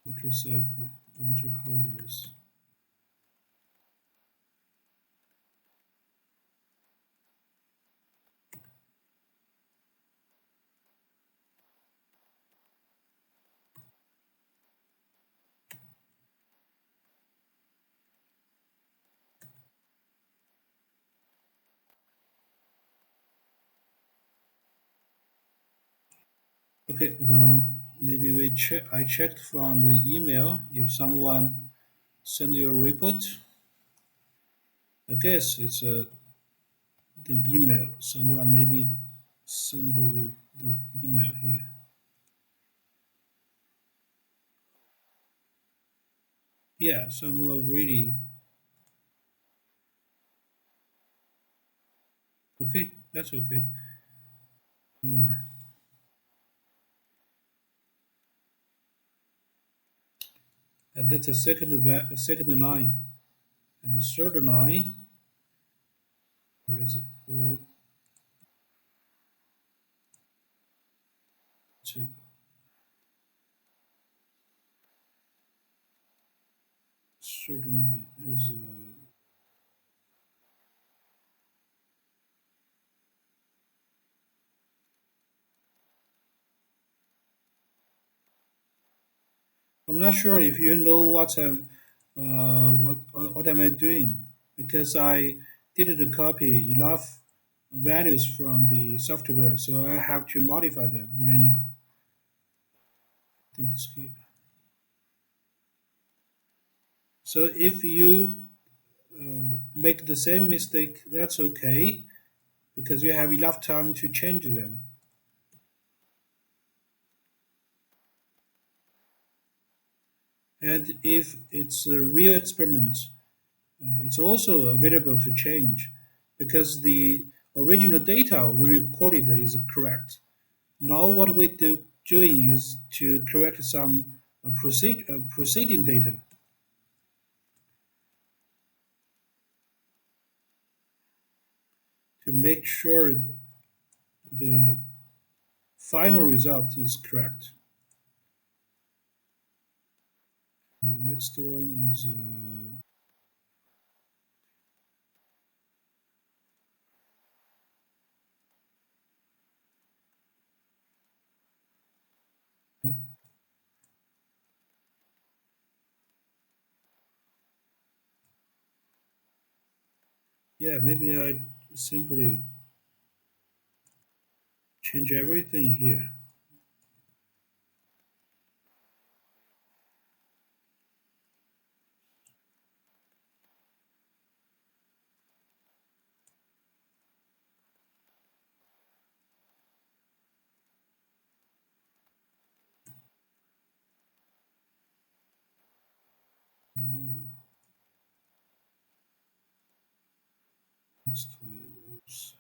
Water cycle, water powers. Okay, now maybe we check. I checked from the email if someone send you a report. I guess it's the email. Someone maybe send you the email here. Yeah, someone really okay. That's okay. Uh, and that's a second line and a third line. Where is it? Where to third line is. I'm not sure if you know what am I doing because I didn't copy enough values from the software, so I have to modify them right now. Think skip. So if you make the same mistake, that's okay because you have enough time to change them. And if it's a real experiment, it's also available to change because the original data we recorded is correct. Now what doing is to correct some preceding data to make sure the final result is correct. Next one is yeah, maybe I simply change everything here. Hmm, next one. Oops.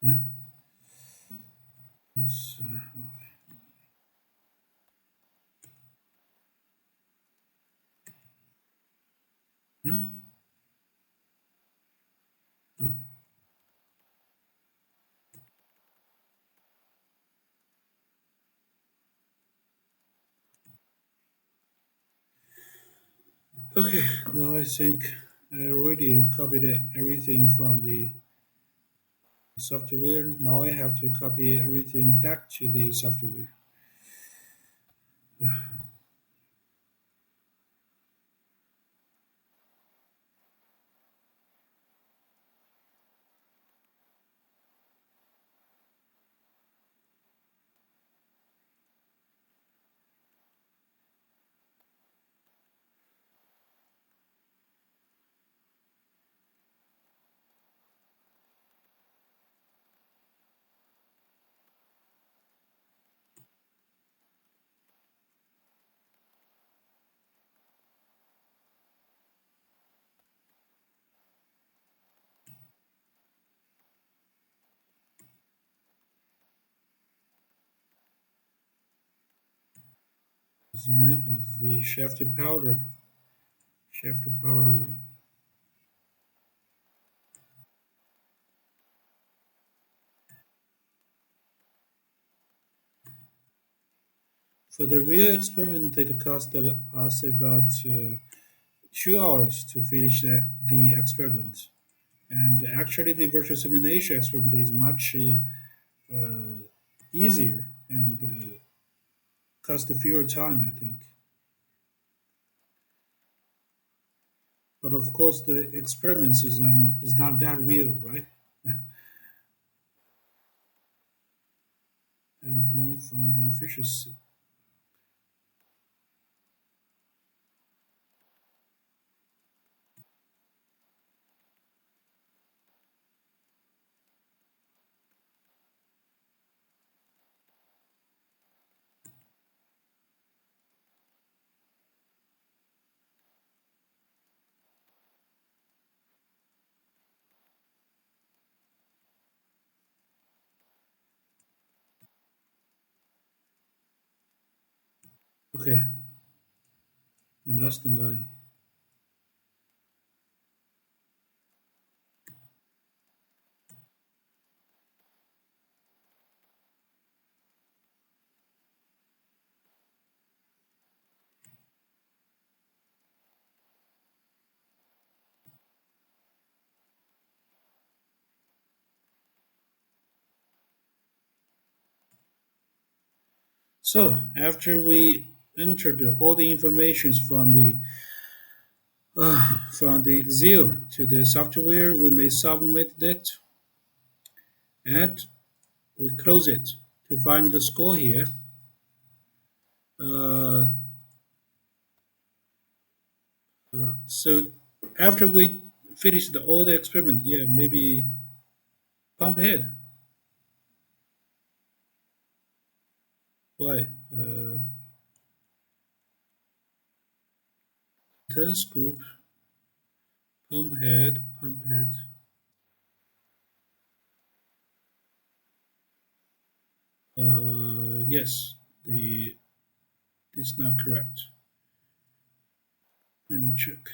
Hmm? Is hmm? Oh, Okay, now I think I already copied everything from the software. Now I have to copy everything back to the software. Then is the shaft powder. Shaft powder. For the real experiment, it cost us about 2 hours to finish the experiment. And actually, the virtual simulation experiment is much easier and cost fewer time, I think. But of course, the experiments is not that real, right? And then from the efficiency. Okay, and that's the nine. So after we entered all the informations from the Excel to the software, we may submit it and we close it to find the score here. Uh, so after we finish all the experiment, yeah, maybe pump head. Why? Turns group, pump head. Yes, the it's not correct. Let me check.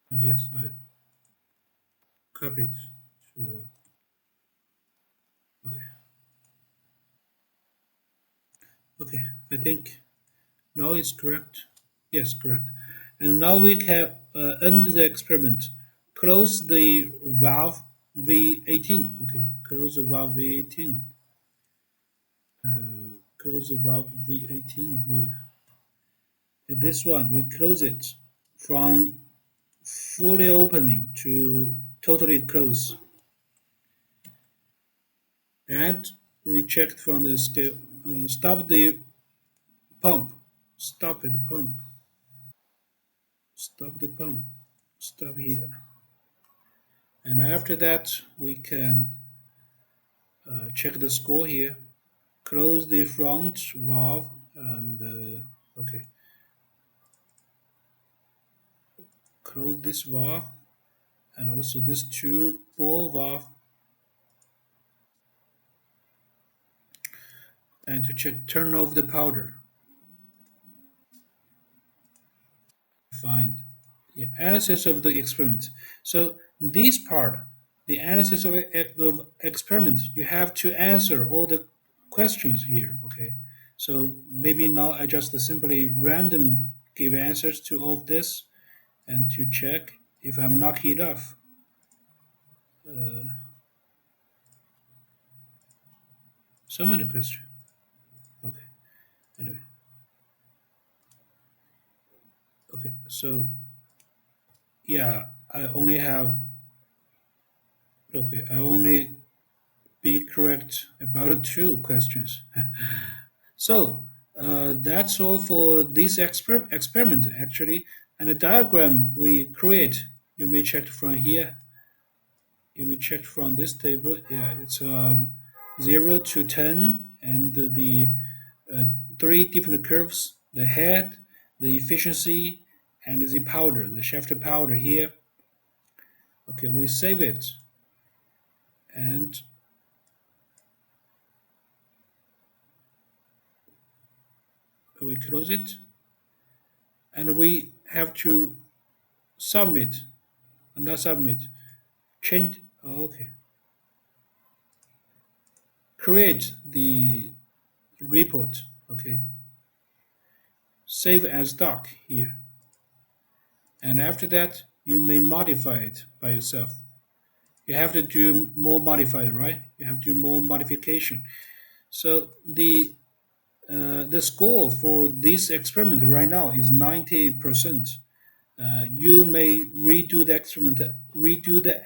Yes, I copied. To, okay, okay. I think now it's correct. Yes, correct. And now we can end the experiment. Close the valve V18. Okay, close the valve V18. Close the valve V18 here. And this one, we close it from fully opening to totally close. And we checked from the stop the pump. Stop it, pump. Stop the pump. Stop here. And after that, we can check the score here. Close the front valve and okay. close this valve, and also this two ball valve, and to check turn off the powder. Find, yeah, analysis of the experiment. So this part, the analysis of experiment, you have to answer all the questions here. Okay, so maybe now I just simply random give answers to all of this, and to check if I'm lucky enough. Uh, so many questions. Okay. Anyway. Okay. So yeah, I only have. Okay, I only be correct about two questions. So that's all for this experiment actually. And the diagram we create, you may check from here. You may check from this table. Yeah, it's 0 to 10, and the uh, three different curves: the head, the efficiency, and the powder, the shaft powder here. Okay, we save it, and we close it, and we have to submit, and not submit, change. Okay, create the report. Okay, save as doc here, and after that you may modify it by yourself. You have to do more modify, right? You have to do more modification. So the score for this experiment right now is 90%. You may redo the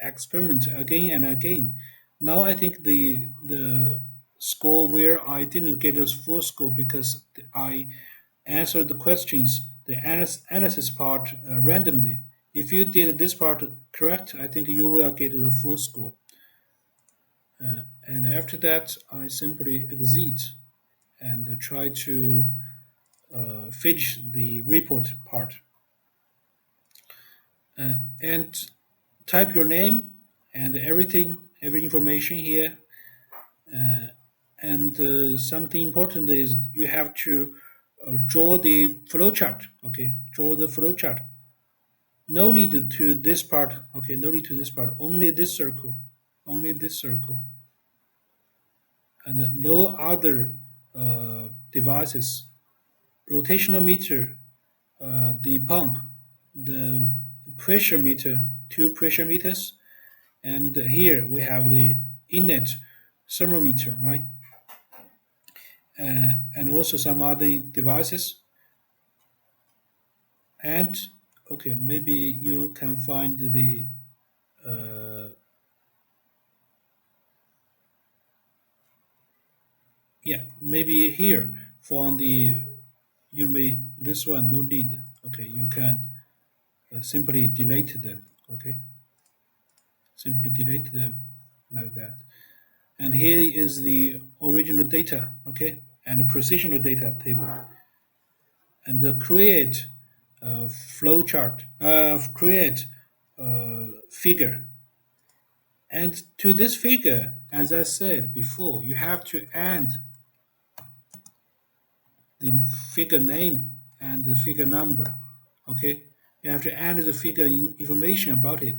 experiment again and again. Now I think the score where I didn't get a full score because I answered the questions, the analysis part randomly. If you did this part correct, I think you will get the full score. And after that, I simply exit and try to finish the report part. And type your name and everything, every information here. And something important is you have to draw the flowchart. Okay, draw the flowchart. No need to this part. Okay, no need to this part. Only this circle. Only this circle. And no other devices. Rotational meter, the pump, the pressure meter, two pressure meters, and here we have the inlet thermometer, right? And also some other devices. And okay, maybe you can find the uh, yeah, maybe here for the you may this one no need. Okay, you can simply delete them. Okay, simply delete them like that. And here is the original data. Okay, and the precision data table, and the create flowchart, create figure. And to this figure, as I said before, you have to add the figure name and the figure number. Okay, you have to add the figure information about it.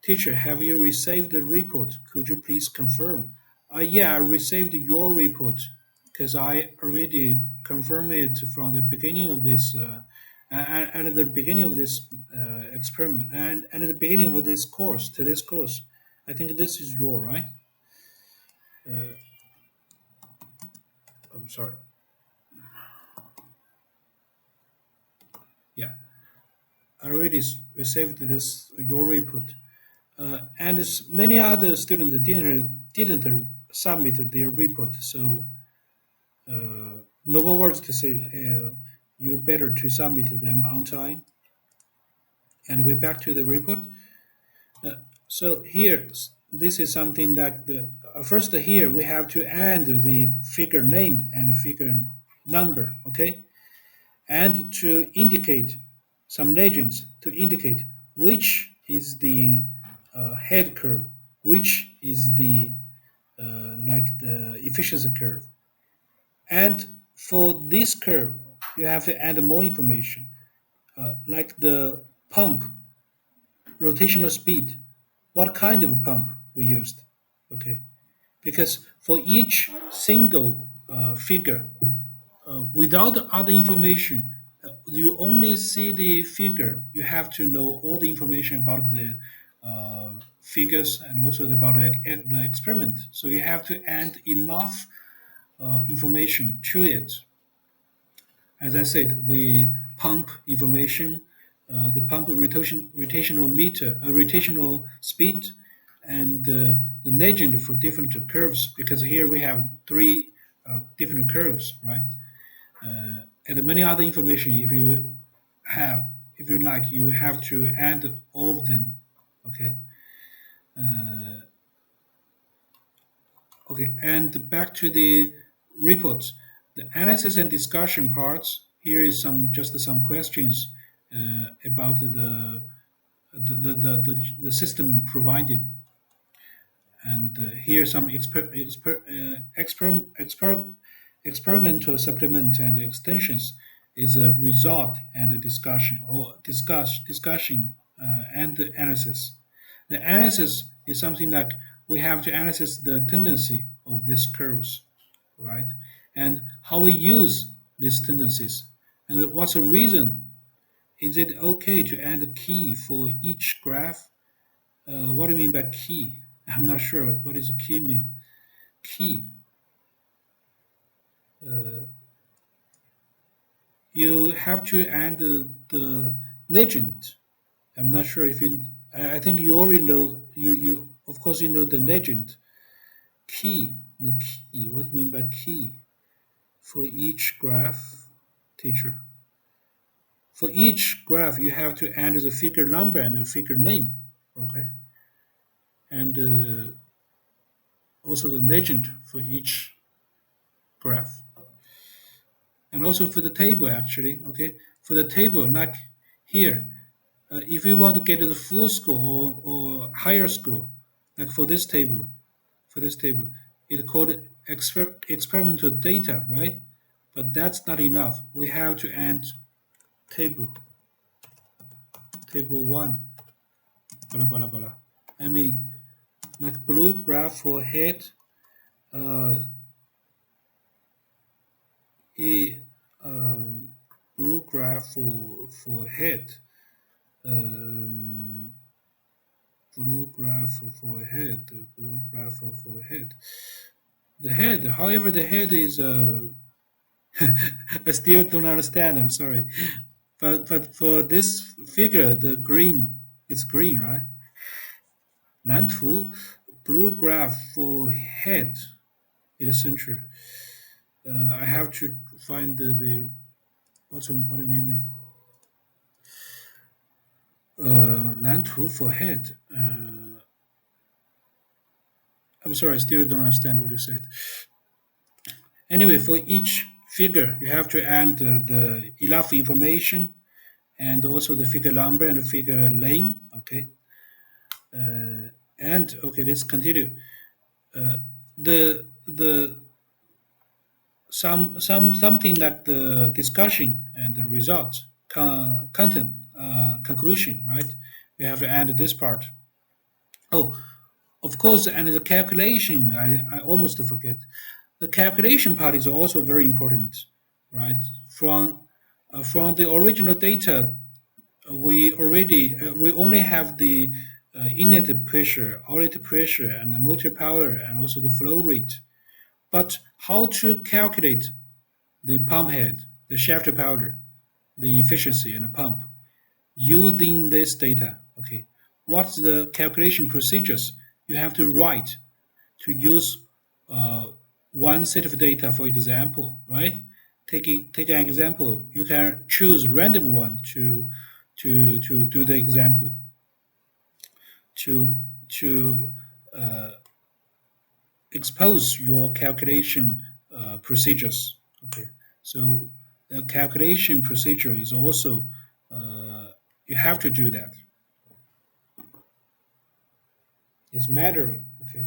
Teacher, have you received the report? Could you please confirm? Yeah, I received your report because I already confirmed it from the beginning of this, at the beginning of this experiment, and at the beginning of this course, to this course. I think this is your, right? Uh, I'm sorry. Yeah, I already received this, your report. And many other students didn't submit their report, so no more words to say. You better to submit them on time. And we back to the report. Uh, so here, this is something that the first here we have to add the figure name and figure number, okay, and to indicate some legends to indicate which is the head curve, which is the like the efficiency curve. And for this curve, you have to add more information, like the pump rotational speed, what kind of pump we used. Okay, because for each single figure, without other information, you only see the figure. You have to know all the information about the figures and also about the experiment. So you have to add enough information to it. As I said, the pump information, the pump rotational meter, rotational speed, and the legend for different curves. Because here we have three different curves, right? And many other information. Have, if you like, you have to add all of them. Okay. Uh, Okay, and back to the report, the analysis and discussion parts. Here is some questions about the system provided, and here some experimental supplement and extensions is a result and a discussion or discussion and the analysis. The analysis is something like we have to analyze the tendency of these curves, right? And how we use these tendencies, and what's the reason? Is it okay to add a key for each graph? What do you mean by key? I'm not sure what is key mean. Key. Uh, you have to add the legend. I'm not sure if you. I think you already know. You of course you know the legend. Key. The key. What do you mean by key? For each graph, teacher. For each graph, you have to add the figure number and the figure name. Okay. And also the legend for each graph. And also for the table, actually. Okay. For the table, like here, if you want to get the full score or higher score, like for this table, it's called experimental data, right? But that's not enough. We have to add table, table one, blah blah blah. I mean, like blue graph for head, uh, a blue graph for head, um, blue graph for head, blue graph for head. The head, however, the head is I still don't understand. I'm sorry, but for this figure, the green is green, right? 蓝图 blue graph for head in the center. I have to find the what do you mean? 蓝图 for head. I'm sorry, I still don't understand what you said. Anyway, for each figure, you have to add the enough information and also the figure number and the figure name. Okay. And okay, let's continue. The something like the discussion and the results content conclusion, right? We have to add this part. Oh, of course, and the calculation, I almost forget. The calculation part is also very important, right? From the original data, we only have the inlet pressure, outlet pressure, and the motor power, and also the flow rate. But how to calculate the pump head, the shaft power, the efficiency, and the pump using this data? Okay, what's the calculation procedures you have to write to use uh, one set of data, for example, right? Take an example. You can choose random one to do the example to uh, expose your calculation procedures. Okay, so the calculation procedure is also You have to do that. It's mattering. Okay.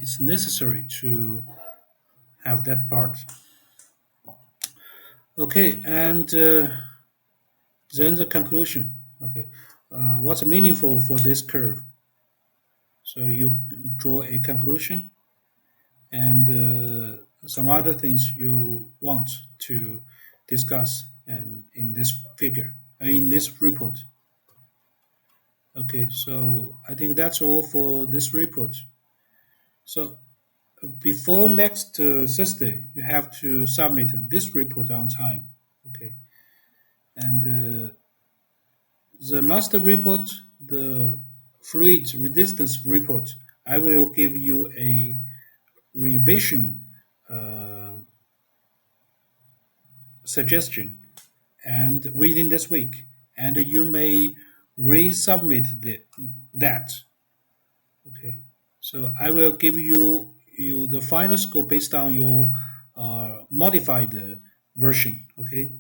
It's necessary to have that part. Okay, and then the conclusion. Okay, what's meaningful for this curve? So you draw a conclusion and some other things you want to discuss and in this figure, in this report. Okay, so I think that's all for this report. So before next Thursday, you have to submit this report on time. Okay, and the last report, the fluid resistance report, I will give you a revision uh, suggestion and within this week, and you may resubmit that. Okay, so I will give you the final score based on your modified version. Okay,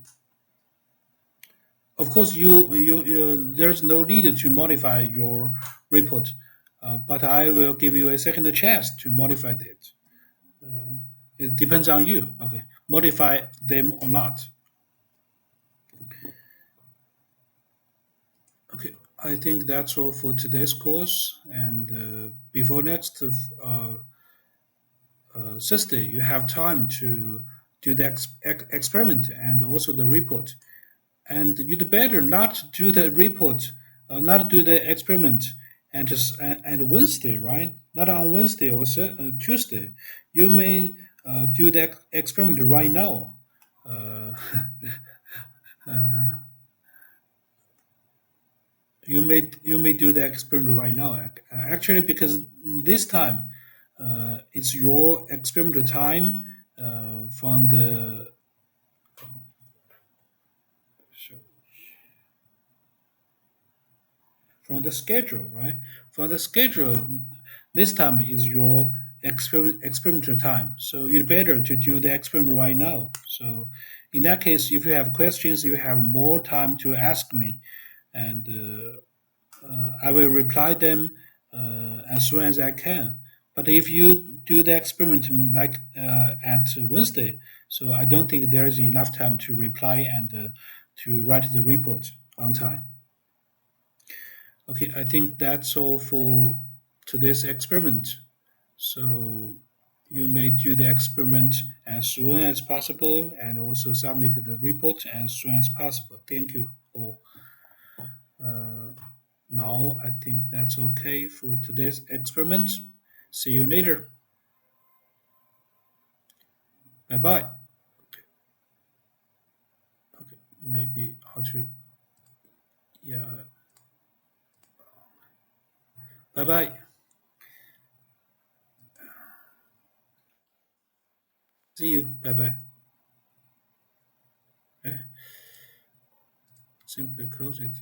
of course you there's no need to modify your report, but I will give you a second chance to modify it. It depends on you. Okay, modify them or not. Okay, I think that's all for today's course. And before next Thursday, you have time to do the experiment and also the report. And you'd better not do the report, not do the experiment, and Wednesday, right? Not on Wednesday or Tuesday. You may do the experiment right now. Uh, uh, you may do the experiment right now. Actually, because this time it's your experimental time from the schedule, right? From the schedule, this time is your experimental time. So it's better to do the experiment right now. So in that case, if you have questions, you have more time to ask me, and I will reply them as soon as I can. But if you do the experiment like at Wednesday, so I don't think there is enough time to reply and to write the report on time. Okay, I think that's all for today's experiment. So you may do the experiment as soon as possible and also submit the report as soon as possible. Thank you all. Uh, Now I think that's okay for today's experiment. See you later. Bye bye. Okay, maybe how to, yeah. Bye bye. See you. Bye bye. Okay. Simply close it.